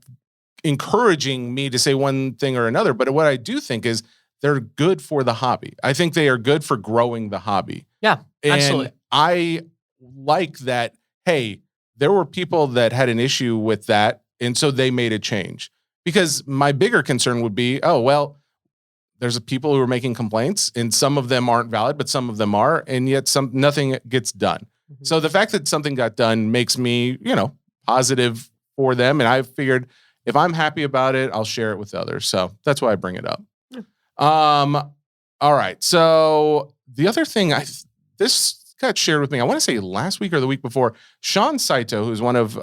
Speaker 1: encouraging me to say one thing or another. But what I do think is they're good for the hobby. I think they are good for growing the hobby.
Speaker 2: Yeah, absolutely.
Speaker 1: And I like that, hey, there were people that had an issue with that, and so they made a change. Because my bigger concern would be, oh, well, there's people who are making complaints, and some of them aren't valid, but some of them are, and yet nothing gets done. Mm-hmm. So the fact that something got done makes me, positive for them. And I figured if I'm happy about it, I'll share it with others. So that's why I bring it up. Yeah. All right. So the other thing, this got shared with me, I want to say last week or the week before. Sean Saito, who's one of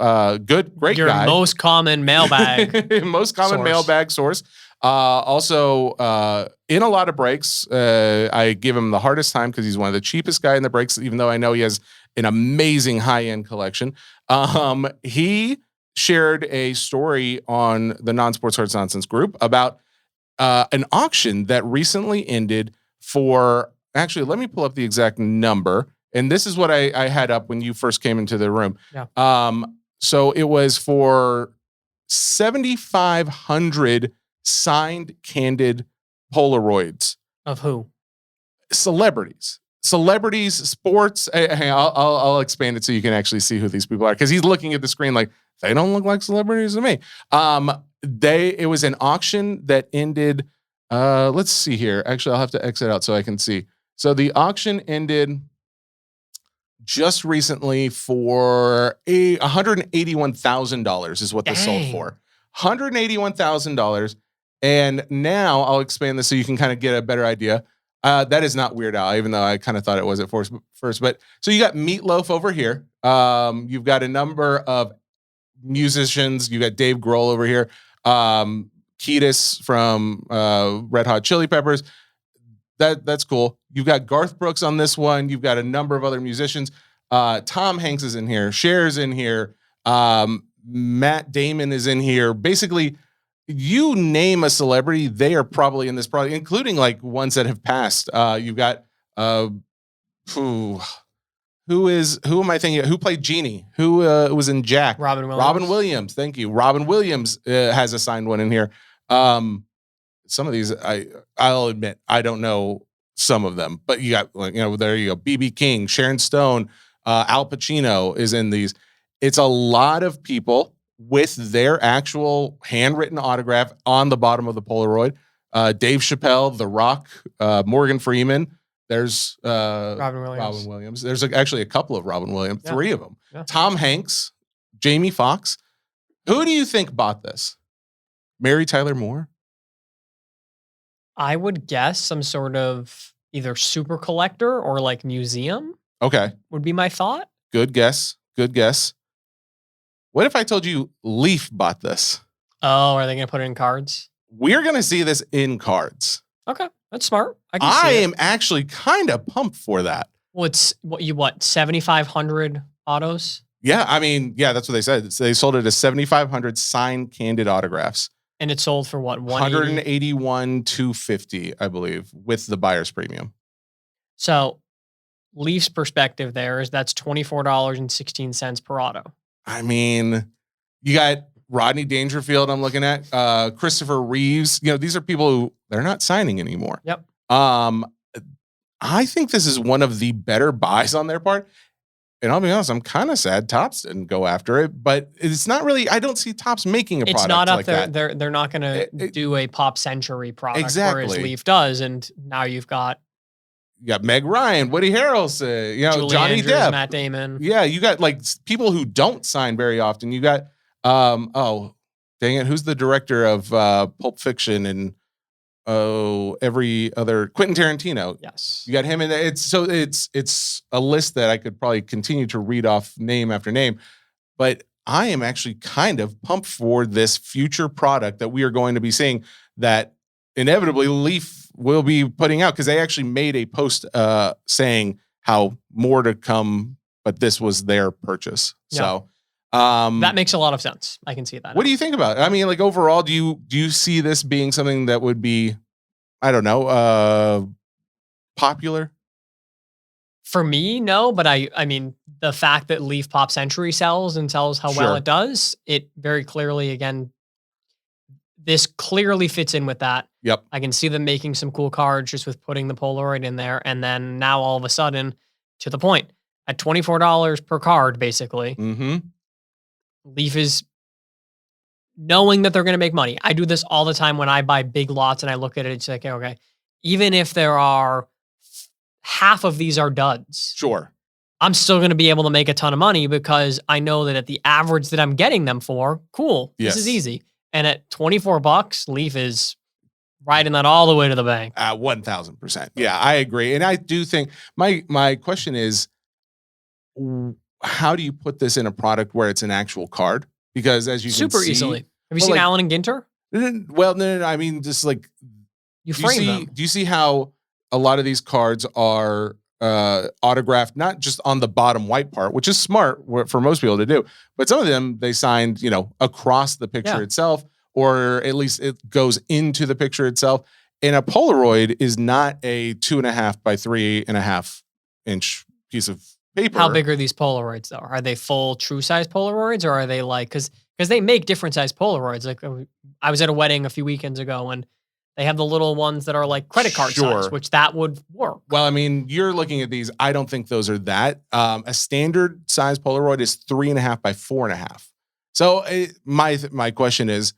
Speaker 1: great
Speaker 2: your
Speaker 1: guy.
Speaker 2: most common mailbag
Speaker 1: mailbag source. Also, in a lot of breaks, I give him the hardest time because he's one of the cheapest guy in the breaks, even though I know he has an amazing high-end collection. He shared a story on the Non-Sports Cards Nonsense group about an auction that recently ended for, actually, let me pull up the exact number. And this is what I had up when you first came into the room.
Speaker 2: Yeah.
Speaker 1: So it was for 7,500 signed, candid Polaroids.
Speaker 2: Of who?
Speaker 1: Celebrities, sports. Hey, I'll expand it so you can actually see who these people are, because he's looking at the screen like they don't look like celebrities to me. It was an auction that ended. Let's see here. Actually, I'll have to exit out so I can see. So the auction ended just recently for $181,000 is what this sold for. $181,000. And now I'll expand this so you can kind of get a better idea. That is not Weird Al, even though I kind of thought it was at first. But so you got Meatloaf over here. You've got a number of musicians. You got Dave Grohl over here. Kiedis from Red Hot Chili Peppers. That's cool. You've got Garth Brooks on this one. You've got a number of other musicians. Tom Hanks is in here. Cher's in here. Matt Damon is in here. Basically, you name a celebrity, they are probably in this product, including like ones that have passed. You've got who am I thinking? Who played Genie? Who was in Jack?
Speaker 2: Robin Williams.
Speaker 1: Robin Williams. Thank you. Robin Williams has a signed one in here. Some of these, I'll admit, I don't know some of them, but you got, there you go. B.B. King, Sharon Stone, Al Pacino is in these. It's a lot of people with their actual handwritten autograph on the bottom of the Polaroid. Dave Chappelle, The Rock, Morgan Freeman. There's
Speaker 2: Robin
Speaker 1: Williams. There's actually a couple of Robin Williams,
Speaker 2: Yeah.
Speaker 1: 3 of them.
Speaker 2: Yeah.
Speaker 1: Tom Hanks, Jamie Foxx. Who do you think bought this? Mary Tyler Moore?
Speaker 2: I would guess some sort of either super collector or like museum
Speaker 1: Okay.
Speaker 2: would be my thought.
Speaker 1: Good guess. What if I told you Leaf bought this?
Speaker 2: Oh, are they going to put it in cards?
Speaker 1: We're going to see this in cards.
Speaker 2: Okay, that's smart.
Speaker 1: I am actually kind of pumped for that.
Speaker 2: Well, it's what 7,500 autos,
Speaker 1: Yeah, I mean, yeah, that's what they said. They sold it as 7,500 signed candid autographs.
Speaker 2: and it sold for what
Speaker 1: 181,250, I believe, with the buyer's premium.
Speaker 2: So, Leaf's perspective there is that's $24.16 per auto.
Speaker 1: I mean, you got Rodney Dangerfield, I'm looking at, Christopher Reeves. These are people who they're not signing anymore.
Speaker 2: Yep.
Speaker 1: I think this is one of the better buys on their part. And I'll be honest, I'm kind of sad Topps didn't go after it, but it's not really, I don't see Topps making a product
Speaker 2: It's not up
Speaker 1: like
Speaker 2: there.
Speaker 1: that.
Speaker 2: They're not going to do a Pop Century product,
Speaker 1: Exactly.
Speaker 2: whereas Leaf does. And now you've got
Speaker 1: You got Meg Ryan, Woody Harrelson,
Speaker 2: Julie
Speaker 1: Johnny
Speaker 2: Andrews,
Speaker 1: Depp.
Speaker 2: Matt Damon.
Speaker 1: Yeah, you got like people who don't sign very often. You got, oh, dang it, who's the director of Pulp Fiction and every other, Quentin Tarantino.
Speaker 2: Yes.
Speaker 1: You got him in there. It's a list that I could probably continue to read off name after name, but I am actually kind of pumped for this future product that we are going to be seeing that inevitably Leaf will be putting out, because they actually made a post saying how more to come, but this was their purchase.
Speaker 2: Yeah.
Speaker 1: So
Speaker 2: That makes a lot of sense. I can see that.
Speaker 1: what do you think about it? I mean, like overall, do you see this being something that would be, I don't know, popular?
Speaker 2: For me, no, but I mean, the fact that Leaf Pop Century sells and sells how well
Speaker 1: Sure.
Speaker 2: it does, it very clearly, again, this clearly fits in with that.
Speaker 1: Yep.
Speaker 2: I can see them making some cool cards just with putting the Polaroid in there. And then now all of a sudden, to the point, at $24 per card, basically,
Speaker 1: Mm-hmm.
Speaker 2: Leaf is knowing that they're going to make money. I do this all the time when I buy big lots and I look at it. It's like, okay, even if there are half of these are duds,
Speaker 1: Sure.
Speaker 2: I'm still going to be able to make a ton of money because I know that at the average that I'm getting them for, cool,
Speaker 1: Yes.
Speaker 2: this is easy. And at $24, Leaf is riding that all the way to the bank.
Speaker 1: 1,000%. Yeah, I agree. And I do think my question is, how do you put this in a product where it's an actual card? Because as you can
Speaker 2: Super
Speaker 1: see,
Speaker 2: easily. Have you
Speaker 1: well,
Speaker 2: seen
Speaker 1: like-
Speaker 2: Allen and Ginter?
Speaker 1: Well, no. I mean, just like,
Speaker 2: You
Speaker 1: do you
Speaker 2: frame
Speaker 1: see?
Speaker 2: them.
Speaker 1: Do you see how a lot of these cards are autographed, not just on the bottom white part, which is smart for most people to do, but some of them they signed, across the picture
Speaker 2: Yeah.
Speaker 1: itself, or at least it goes into the picture itself. And a Polaroid is not a 2.5 by 3.5 inch piece of paper.
Speaker 2: How big are these Polaroids though? Are they full true size Polaroids, or are they like, because they make different size Polaroids. Like I was at a wedding a few weekends ago and they have the little ones that are like credit card size, which that would work.
Speaker 1: Well, I mean, you're looking at these. I don't think those are that. A standard size Polaroid is 3.5 by 4.5. So my question is,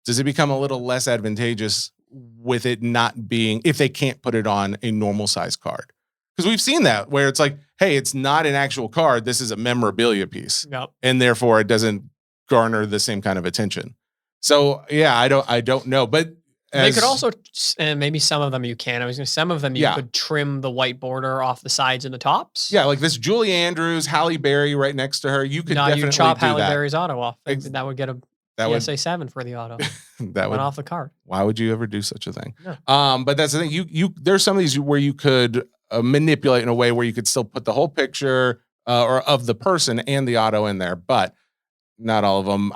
Speaker 1: does it become a little less advantageous with it not being, if they can't put it on a normal size card? Because we've seen that where it's like, hey, it's not an actual card. This is a memorabilia piece.
Speaker 2: Yep.
Speaker 1: And therefore it doesn't garner the same kind of attention. So yeah, I don't know. But
Speaker 2: they could also, and maybe some of them you can. I was going to, some of them you could trim the white border off the sides and the tops.
Speaker 1: Yeah, like this Julie Andrews, Halle Berry right next to her. You could definitely
Speaker 2: you chop
Speaker 1: do
Speaker 2: Halle
Speaker 1: that.
Speaker 2: Berry's auto off. That would get a PSA 7 for the auto.
Speaker 1: That
Speaker 2: went off the card.
Speaker 1: Why would you ever do such a thing?
Speaker 2: Yeah.
Speaker 1: But that's the thing. You there's some of these where you could manipulate in a way where you could still put the whole picture or of the person and the auto in there, but not all of them.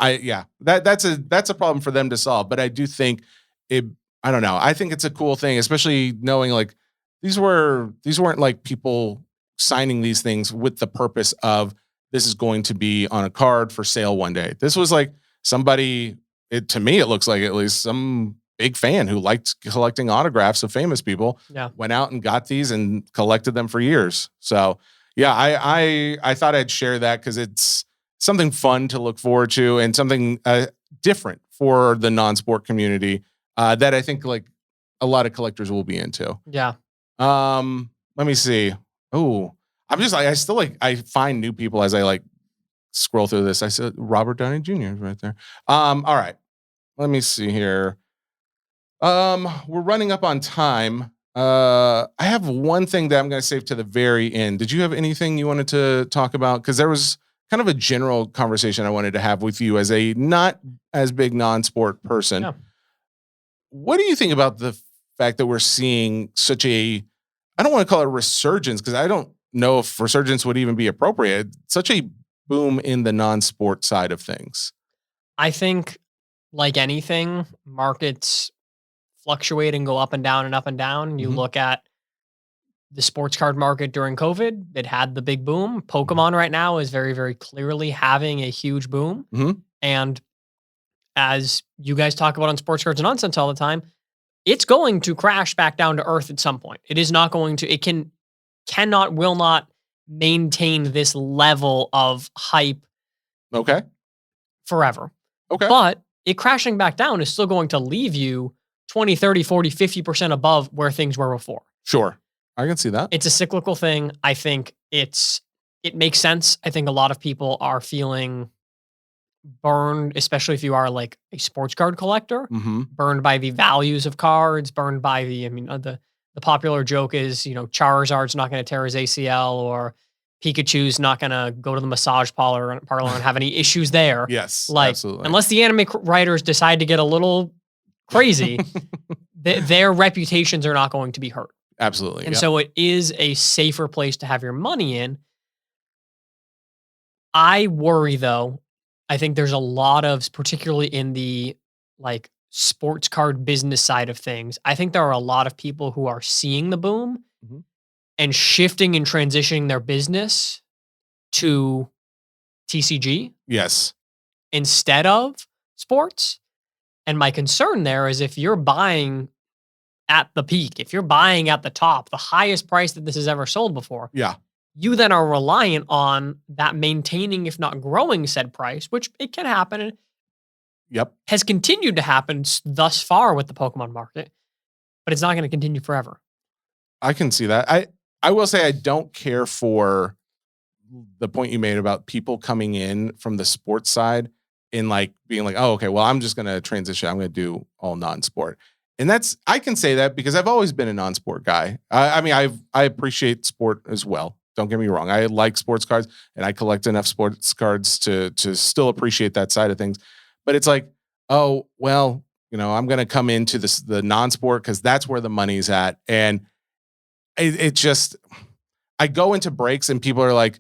Speaker 1: That's a problem for them to solve. But I do think it. I don't know. I think it's a cool thing, especially knowing like these weren't like people signing these things with the purpose of this is going to be on a card for sale one day. This was like somebody, to me, it looks like at least some big fan who liked collecting autographs of famous people.
Speaker 2: Yeah.
Speaker 1: Went out and got these and collected them for years. So yeah, I thought I'd share that because it's something fun to look forward to and something different for the non-sport community. That I think like a lot of collectors will be into.
Speaker 2: Yeah.
Speaker 1: Let me see. Oh, I'm just like, I find new people as I like scroll through this. I said Robert Downey Jr. is right there. All right. Let me see here. We're running up on time. I have one thing that I'm going to save to the very end. Did you have anything you wanted to talk about? Because there was kind of a general conversation I wanted to have with you as a not as big non-sport person.
Speaker 2: Yeah.
Speaker 1: What do you think about the fact that we're seeing such a, I don't want to call it resurgence because I don't know if resurgence would even be appropriate, such a boom in the non-sport side of things?
Speaker 2: I think like anything, markets fluctuate and go up and down and up and down. You look at the sports card market during COVID, it had the big boom. Pokemon right now is very, very clearly having a huge boom. And as you guys talk about on Sports Cards and Nonsense all the time, it's going to crash back down to earth at some point. It is not going to, it will not maintain this level of hype forever.
Speaker 1: Okay.
Speaker 2: But it crashing back down is still going to leave you 20, 30, 40, 50% above where things were before.
Speaker 1: Sure. I can see that.
Speaker 2: It's a cyclical thing. I think it makes sense. I think a lot of people are feeling burned, especially if you are like a sports card collector, burned by the values of cards, burned by the popular joke is, Charizard's not going to tear his ACL or Pikachu's not going to go to the massage parlor and have any issues there.
Speaker 1: Yes,
Speaker 2: like,
Speaker 1: absolutely.
Speaker 2: Unless the anime writers decide to get a little crazy, their reputations are not going to be hurt.
Speaker 1: Absolutely.
Speaker 2: And so it is a safer place to have your money in. I worry though, I think there's a lot of, particularly in the like sports card business side of things, I think there are a lot of people who are seeing the boom and shifting and transitioning their business to TCG.
Speaker 1: Yes.
Speaker 2: Instead of sports. And my concern there is if you're buying at the peak, if you're buying at the top, the highest price that this has ever sold before.
Speaker 1: Yeah.
Speaker 2: You then are reliant on that maintaining, if not growing said price, which it can happen.
Speaker 1: Yep.
Speaker 2: Has continued to happen thus far with the Pokemon market, but it's not going to continue forever.
Speaker 1: I can see that. I will say I don't care for the point you made about people coming in from the sports side and like being like, oh, okay, well, I'm just going to transition. I'm going to do all non-sport. And I can say that because I've always been a non-sport guy. I appreciate sport as well. Don't get me wrong. I like sports cards and I collect enough sports cards to still appreciate that side of things. But it's like, oh, well, I'm going to come into the non-sport because that's where the money's at. And it just, I go into breaks and people are like,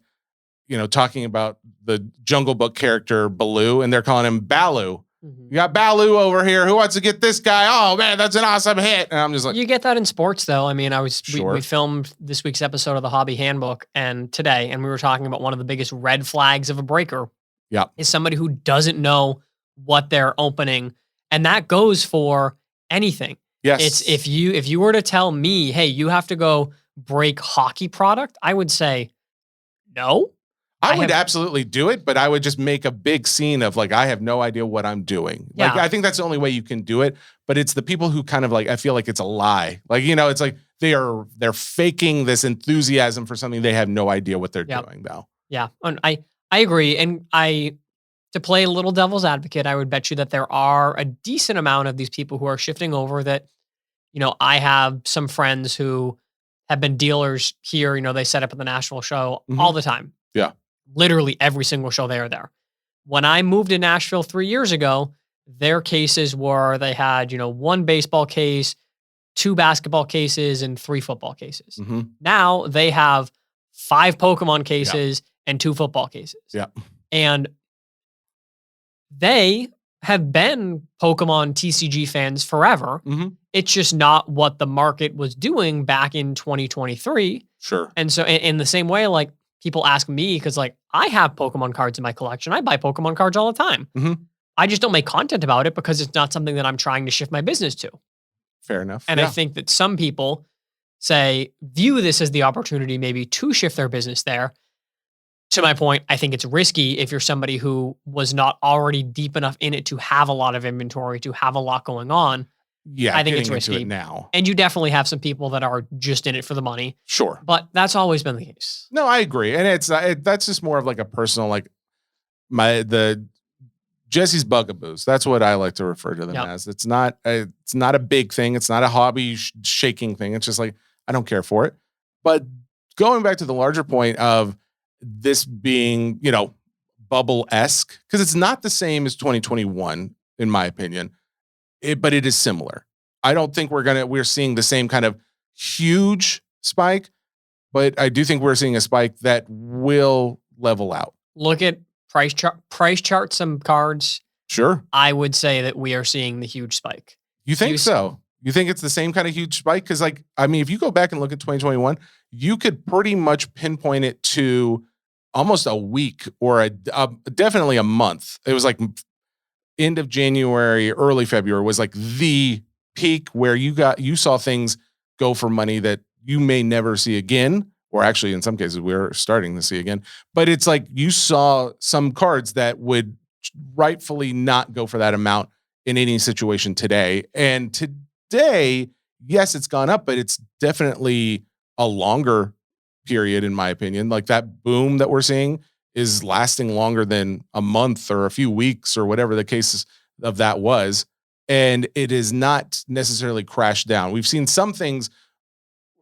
Speaker 1: talking about the Jungle Book character Baloo and they're calling him Baloo.
Speaker 2: Mhm.
Speaker 1: You got Baloo over here. Who wants to get this guy? Oh man, that's an awesome hit. And I'm just like,
Speaker 2: You get that in sports, though. I mean,
Speaker 1: Sure.
Speaker 2: we filmed this week's episode of the Hobby Handbook today, and we were talking about one of the biggest red flags of a breaker.
Speaker 1: Yeah.
Speaker 2: Is somebody who doesn't know what they're opening, and that goes for anything.
Speaker 1: yes.
Speaker 2: It's if you were to tell me, hey, you have to go break hockey product, I would say no.
Speaker 1: I would
Speaker 2: have-
Speaker 1: absolutely do it, but I would just make a big scene of like, I have no idea what I'm doing. Like,
Speaker 2: Yeah.
Speaker 1: I think that's the only way you can do it. But it's the people who kind of like, I feel like it's a lie. Like, it's like they're faking this enthusiasm for something they have no idea what they're
Speaker 2: Yep.
Speaker 1: doing though.
Speaker 2: Yeah, and I agree, and to play a little devil's advocate, I would bet you that there are a decent amount of these people who are shifting over. That I have some friends who have been dealers here. They set up at the Nashville show
Speaker 1: Mhm.
Speaker 2: all the time.
Speaker 1: Yeah.
Speaker 2: Literally every single show they are there. When I moved to Nashville 3 years ago, their cases were they had, one baseball case, 2 basketball cases, and 3 football cases.
Speaker 1: Mhm.
Speaker 2: Now they have 5 Pokemon cases and 2 football cases.
Speaker 1: Yeah.
Speaker 2: And they have been Pokemon TCG fans forever.
Speaker 1: Mhm.
Speaker 2: It's just not what the market was doing back in 2023.
Speaker 1: Sure.
Speaker 2: And so in the same way, like people ask me, because like I have Pokemon cards in my collection. I buy Pokemon cards all the time.
Speaker 1: Mhm.
Speaker 2: I just don't make content about it because it's not something that I'm trying to shift my business to.
Speaker 1: Fair enough.
Speaker 2: And
Speaker 1: yeah.
Speaker 2: I think that some people view this as the opportunity maybe to shift their business there. To my point, I think it's risky if you're somebody who was not already deep enough in it to have a lot of inventory, to have a lot going on.
Speaker 1: Yeah,
Speaker 2: I think it's
Speaker 1: getting into
Speaker 2: risky.
Speaker 1: it now.
Speaker 2: And you definitely have some people that are just in it for the money,
Speaker 1: Sure.
Speaker 2: but that's always been the case.
Speaker 1: No, I agree, and that's just more of like a personal like the Jesse's bugaboos. That's what I like to refer to them
Speaker 2: Yep.
Speaker 1: as. It's not a big thing. It's not a hobby shaking thing. It's just like I don't care for it. But going back to the larger point of this being bubble-esque, because it's not the same as 2021 in my opinion. But it is similar. I don't think we're seeing the same kind of huge spike, but I do think we're seeing a spike that will level out.
Speaker 2: Look at price chart some cards.
Speaker 1: Sure.
Speaker 2: I would say that we are seeing the huge spike.
Speaker 1: You think
Speaker 2: You-
Speaker 1: so? You think it's the same kind of huge spike? Because if you go back and look at 2021, you could pretty much pinpoint it to almost a week or definitely a month. It was like end of January, early February was like the peak where you saw things go for money that you may never see again, or actually in some cases we're starting to see again. But it's like you saw some cards that would rightfully not go for that amount in any situation today. And today, yes, it's gone up, but it's definitely a longer period, in my opinion. Like that boom that we're seeing is lasting longer than a month or a few weeks or whatever the case of that was. And it is not necessarily crashed down. We've seen some things,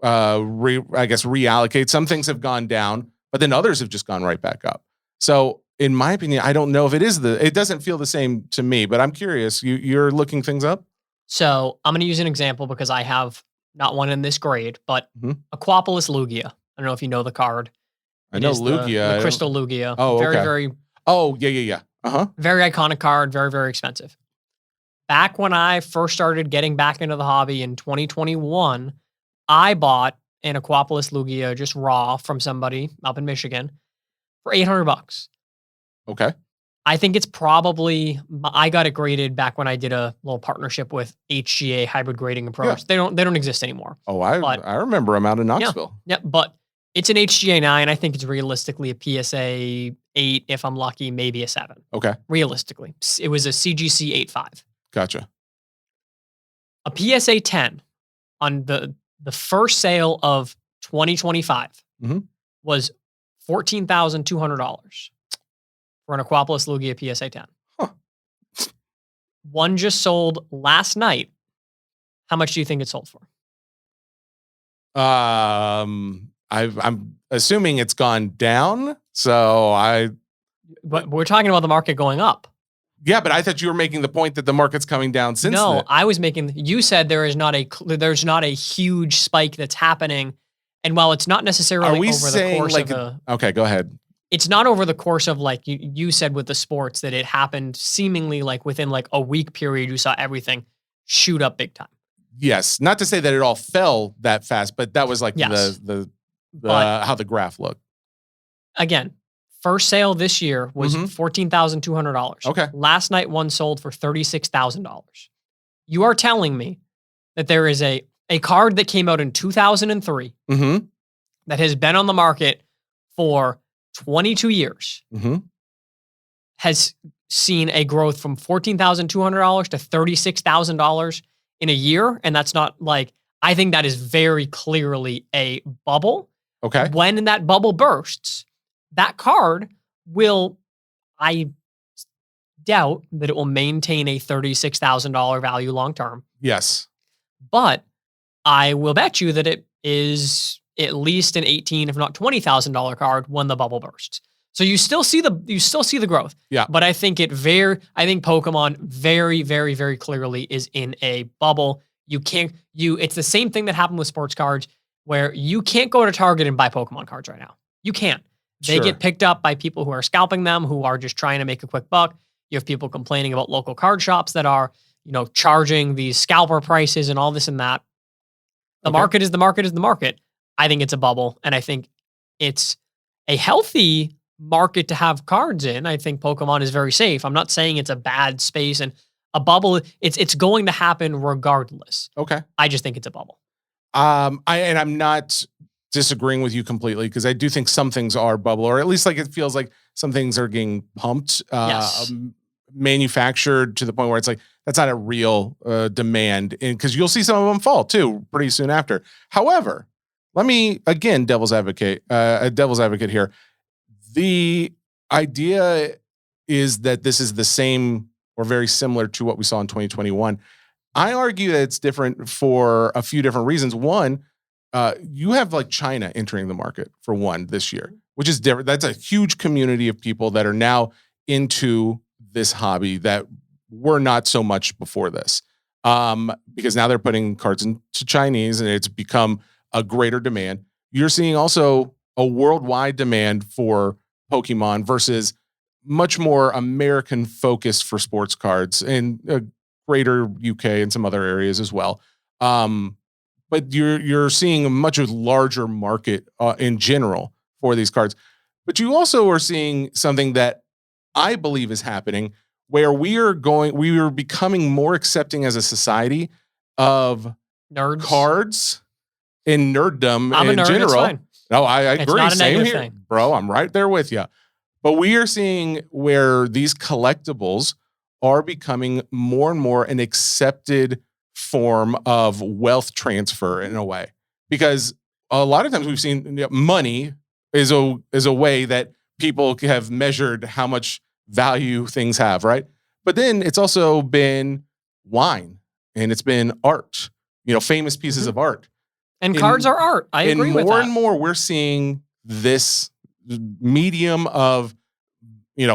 Speaker 1: reallocate. Some things have gone down, but then others have just gone right back up. So in my opinion, I don't know if it doesn't feel the same to me, but I'm curious. You're looking things up?
Speaker 2: So I'm going to use an example because I have not one in this grade, but
Speaker 1: Mhm.
Speaker 2: Aquapolis Lugia. I don't know if you know the card.
Speaker 1: I
Speaker 2: It
Speaker 1: know
Speaker 2: is
Speaker 1: Lugia.
Speaker 2: the Crystal Lugia.
Speaker 1: Oh,
Speaker 2: very,
Speaker 1: okay.
Speaker 2: very,
Speaker 1: Oh, yeah. Uh-huh.
Speaker 2: very iconic card. Very, very expensive. Back when I first started getting back into the hobby in 2021, I bought an Aquapolis Lugia just raw from somebody up in Michigan for $800.
Speaker 1: Okay.
Speaker 2: I think it's probably, I got it graded back when I did a little partnership with HGA Hybrid Grading Approach. They don't exist anymore.
Speaker 1: Oh,
Speaker 2: But-
Speaker 1: I remember I'm out in Knoxville.
Speaker 2: Yep, but it's an HGA 9. I think it's realistically a PSA 8, if I'm lucky, maybe a 7.
Speaker 1: Okay.
Speaker 2: Realistically. It was a CGC 8.5.
Speaker 1: Gotcha.
Speaker 2: A PSA 10 on the first sale of 2025
Speaker 1: Mhm.
Speaker 2: was $14,200 for an Aquapolis Lugia PSA 10.
Speaker 1: Huh.
Speaker 2: One just sold last night. How much do you think it sold for?
Speaker 1: I'm assuming it's gone down. So
Speaker 2: But we're talking about the market going up.
Speaker 1: but I thought you were making the point that the market's coming down since
Speaker 2: No,
Speaker 1: then.
Speaker 2: I was making. You said there's not a huge spike that's happening, and while it's not necessarily
Speaker 1: Are we
Speaker 2: over the
Speaker 1: saying
Speaker 2: course
Speaker 1: like
Speaker 2: of a,
Speaker 1: okay, go ahead.
Speaker 2: it's not over the course of like you said with the sports that it happened seemingly like within like a week period. You saw everything shoot up big time.
Speaker 1: Yes. Not to say that it all fell that fast, but that was like
Speaker 2: Yes.
Speaker 1: the how the graph looked.
Speaker 2: Again, first sale this year was $14,200.
Speaker 1: Okay.
Speaker 2: Last night, one sold for $36,000. You are telling me that there is a card that came out in 2003 that has been on the market for 22 years has seen a growth from $14,200 to $36,000 in a year. And that's not like, I think that is very clearly a bubble.
Speaker 1: Okay.
Speaker 2: When that bubble bursts, that card will, I doubt that it will maintain a $36,000 value long term.
Speaker 1: Yes.
Speaker 2: But I will bet you that it is at least an $18,000, if not $20,000 card when the bubble bursts. So you still see the growth.
Speaker 1: Yeah.
Speaker 2: But I think Pokemon very, very, very clearly is in a bubble. It's the same thing that happened with sports cards where you can't go to Target and buy Pokemon cards right now. You can't. They get picked up by people who are scalping them, who are just trying to make a quick buck. You have people complaining about local card shops that are, charging these scalper prices and all this and that. The market is the market is the market. I think it's a bubble, and I think it's a healthy market to have cards in. I think Pokemon is very safe. I'm not saying it's a bad space, and a bubble, it's going to happen regardless.
Speaker 1: Okay.
Speaker 2: I just think it's a bubble.
Speaker 1: I'm not disagreeing with you completely because I do think some things are bubble, or at least like it feels like some things are getting pumped, manufactured to the point where it's like that's not a real demand, and because you'll see some of them fall too pretty soon after. However, let me again devil's advocate here. The idea is that this is the same or very similar to what we saw in 2021. I argue that it's different for a few different reasons. One, you have like China entering the market for one this year, which is different. That's a huge community of people that are now into this hobby that were not so much before this. Because now they're putting cards into Chinese and it's become a greater demand. You're seeing also a worldwide demand for Pokemon versus much more American focused for sports cards in greater UK and some other areas as well. But you're seeing a much larger market in general for these cards. But you also are seeing something that I believe is happening where we are becoming more accepting as a society of
Speaker 2: Nerds.
Speaker 1: cards and nerddom
Speaker 2: I'm
Speaker 1: in
Speaker 2: a nerd,
Speaker 1: general.
Speaker 2: it's fine.
Speaker 1: No, I agree.
Speaker 2: It's not a
Speaker 1: Same
Speaker 2: negative
Speaker 1: here,
Speaker 2: thing.
Speaker 1: bro. I'm right there with you. But we are seeing where these collectibles are becoming more and more an accepted form of wealth transfer in a way, because a lot of times we've seen money is a way that people have measured how much value things have, right? But then it's also been wine and it's been art, famous pieces of art.
Speaker 2: And cards are art. I agree with that.
Speaker 1: And more and more we're seeing this medium of,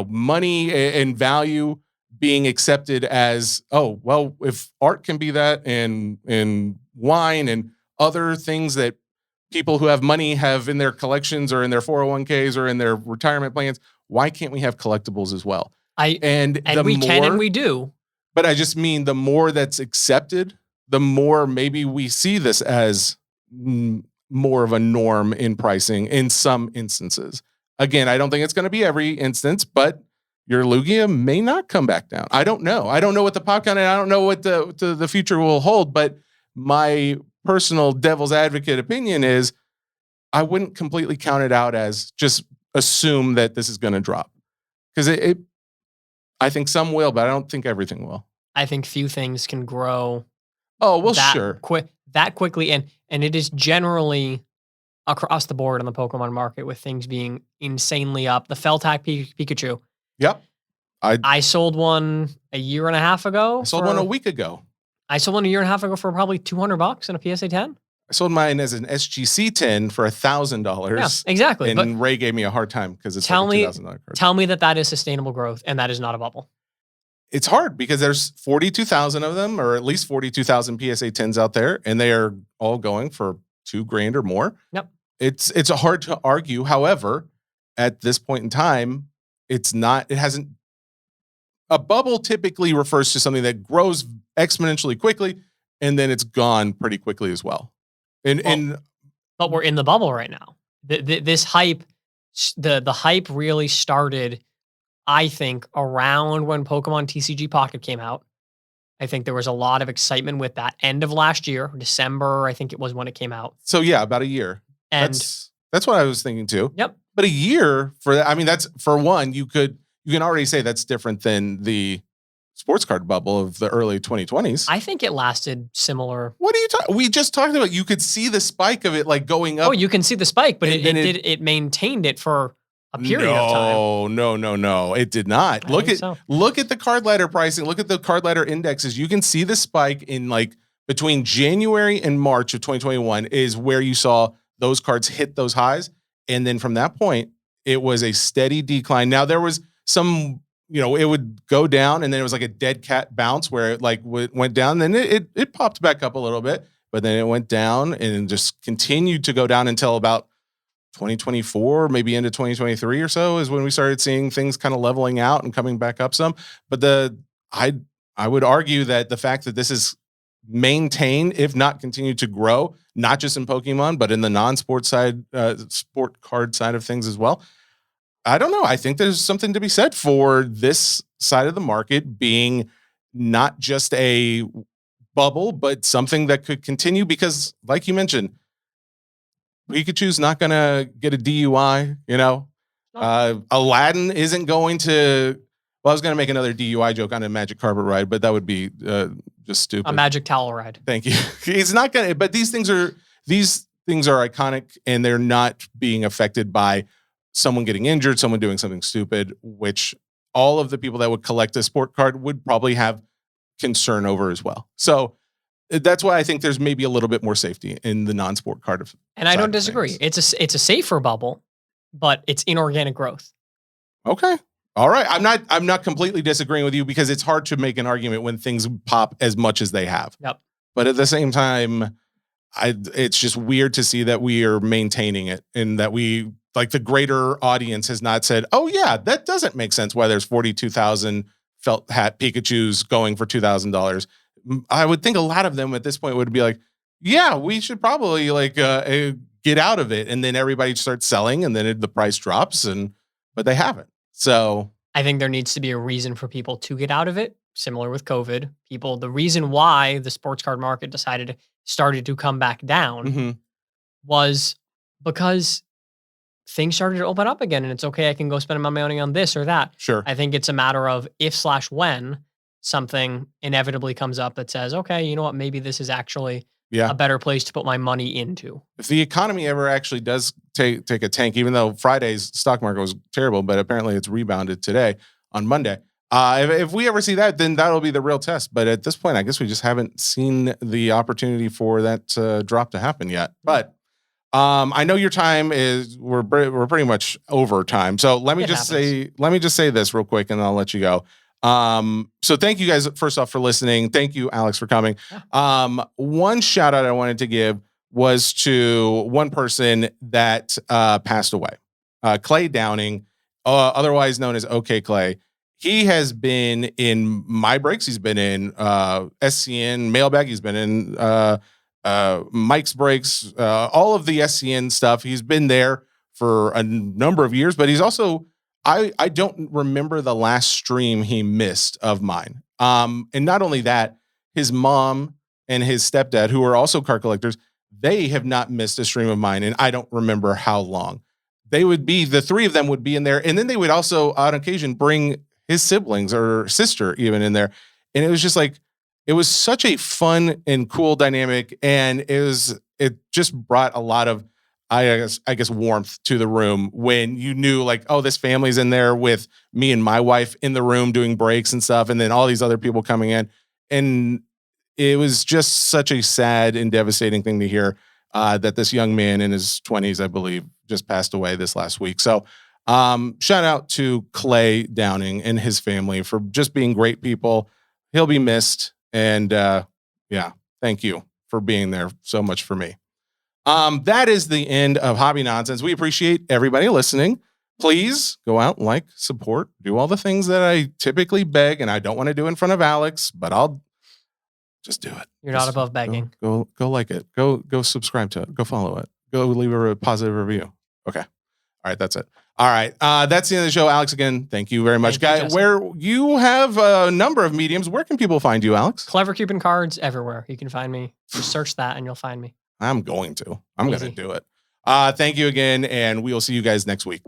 Speaker 1: money and value being accepted as, oh, well, if art can be that and wine and other things that people who have money have in their collections or in their 401ks or in their retirement plans, why can't we have collectibles as well? And we can and we do. But I just mean the more that's accepted, the more maybe we see this as more of a norm in pricing in some instances. Again, I don't think it's going to be every instance, but your Lugia may not come back down. I don't know. I don't know what the pop count, and I don't know what the future will hold, but my personal devil's advocate opinion is I wouldn't completely count it out as just assume that this is going to drop. Because I think some will, but I don't think everything will.
Speaker 2: I think few things can grow.
Speaker 1: Oh, well, sure.
Speaker 2: That quickly. And it is generally across the board on the Pokemon market with things being insanely up. The Feltac Pikachu.
Speaker 1: Yep.
Speaker 2: I sold one a year and a half ago.
Speaker 1: I sold one a week ago.
Speaker 2: I sold one a year and a half ago for probably $200 in a PSA 10.
Speaker 1: I sold mine as an SGC 10 for $1,000.
Speaker 2: Yeah, exactly.
Speaker 1: And but Ray gave me a hard time because it's like a $2,000 card.
Speaker 2: Tell me that is sustainable growth and that is not a bubble.
Speaker 1: It's hard because there's 42,000 of them, or at least 42,000 PSA 10s out there, and they are all going for $2,000 or more.
Speaker 2: Yep.
Speaker 1: It's hard to argue. However, at this point in time, it hasn't. A bubble typically refers to something that grows exponentially quickly, and then it's gone pretty quickly as well. And
Speaker 2: But we're in the bubble right now. This hype, the hype really started, I think, around when Pokemon TCG Pocket came out. I think there was a lot of excitement with that end of last year, December, I think it was when it came out.
Speaker 1: so yeah, about a year.
Speaker 2: And
Speaker 1: That's what I was thinking too.
Speaker 2: yep,
Speaker 1: But a year for that, I mean, that's for one, you can already say that's different than the sports card bubble of the early 2020s.
Speaker 2: I think it lasted similar.
Speaker 1: What are you talking? We just talked about, you could see the spike of it like going up.
Speaker 2: Oh, you can see the spike, but
Speaker 1: And then
Speaker 2: it maintained it for a period of time.
Speaker 1: No. It did not.
Speaker 2: I think so.
Speaker 1: Look at the card ladder pricing. Look at the card ladder indexes. You can see the spike in like between January and March of 2021 is where you saw those cards hit those highs. And then from that point, it was a steady decline. Now there was some, it would go down and then it was like a dead cat bounce where it like went down. Then it popped back up a little bit, but then it went down and just continued to go down until about 2024, maybe into 2023 or so is when we started seeing things kind of leveling out and coming back up some. But I would argue that the fact that this is maintained, if not continued to grow, not just in Pokemon, but in the non-sport side, sport card side of things as well. I don't know. I think there's something to be said for this side of the market being not just a bubble, but something that could continue because, like you mentioned, Pikachu's not going to get a DUI, Aladdin isn't going to, well, I was going to make another DUI joke on a magic carpet ride, but that would be just stupid.
Speaker 2: A magic towel ride.
Speaker 1: Thank you. He's not going to, but these things are iconic and they're not being affected by someone getting injured, someone doing something stupid, which all of the people that would collect a sport card would probably have concern over as well. So that's why I think there's maybe a little bit more safety in the non-sport card.
Speaker 2: And I don't disagree. It's a safer bubble, but it's inorganic growth.
Speaker 1: Okay. All right. I'm not completely disagreeing with you because it's hard to make an argument when things pop as much as they have.
Speaker 2: Yep.
Speaker 1: But at the same time, it's just weird to see that we are maintaining it and that we, like, the greater audience has not said, oh yeah, that doesn't make sense why there's 42,000 felt hat Pikachus going for $2,000. I would think a lot of them at this point would be like, yeah, we should probably get out of it. And then everybody starts selling and then the price drops but they haven't. So
Speaker 2: I think there needs to be a reason for people to get out of it. Similar with COVID, the reason why the sports card market started to come back down was because things started to open up again and it's okay. I can go spend my money on this or that.
Speaker 1: Sure.
Speaker 2: I think it's a matter of if/when something inevitably comes up that says, okay, you know what? Maybe this is actually a better place to put my money into.
Speaker 1: If the economy ever actually does take a tank, even though Friday's stock market was terrible, but apparently it's rebounded today on Monday. If we ever see that, then that'll be the real test. But at this point, I guess we just haven't seen the opportunity for that drop to happen yet. But I know your time is we're pretty much over time. So let me just say this real quick, and I'll let you go. So thank you guys first off for listening. Thank you, Alex, for coming. One shout out I wanted to give was to one person that passed away, Clay Downing, otherwise known as OK Clay. He has been in my breaks. He's been in SCN Mailbag. He's been in Mike's breaks, all of the SCN stuff. He's been there for a number of years, but he's also, I don't remember the last stream he missed of mine. And not only that, his mom and his stepdad, who are also card collectors, they have not missed a stream of mine. And I don't remember how long. The three of them would be in there. And then they would also on occasion bring his siblings or sister even in there. And it was just like, it was such a fun and cool dynamic. And it just brought a lot of, I guess warmth to the room when you knew like, oh, this family's in there with me and my wife in the room doing breaks and stuff. And then all these other people coming in. And it was just such a sad and devastating thing to hear that this young man in his 20s, I believe, just passed away this last week. So shout out to Clay Downing and his family for just being great people. He'll be missed. And thank you for being there so much for me. That is the end of Hobby Nonsense. We appreciate everybody listening. please go out, like, support, do all the things that I typically beg, and I don't want to do in front of Alex, but I'll just do it.
Speaker 2: You're not above begging.
Speaker 1: Go like it. Go subscribe to it. Go follow it. Go leave a positive review. Okay. All right, that's it. All right. That's the end of the show. Alex, again, thank you very much, guy. Where you have a number of mediums, where can people find you, Alex?
Speaker 2: Clever Cuban Cards everywhere. You can find me. Just search that and you'll find me.
Speaker 1: I'm going to do it. Thank you again, and we will see you guys next week.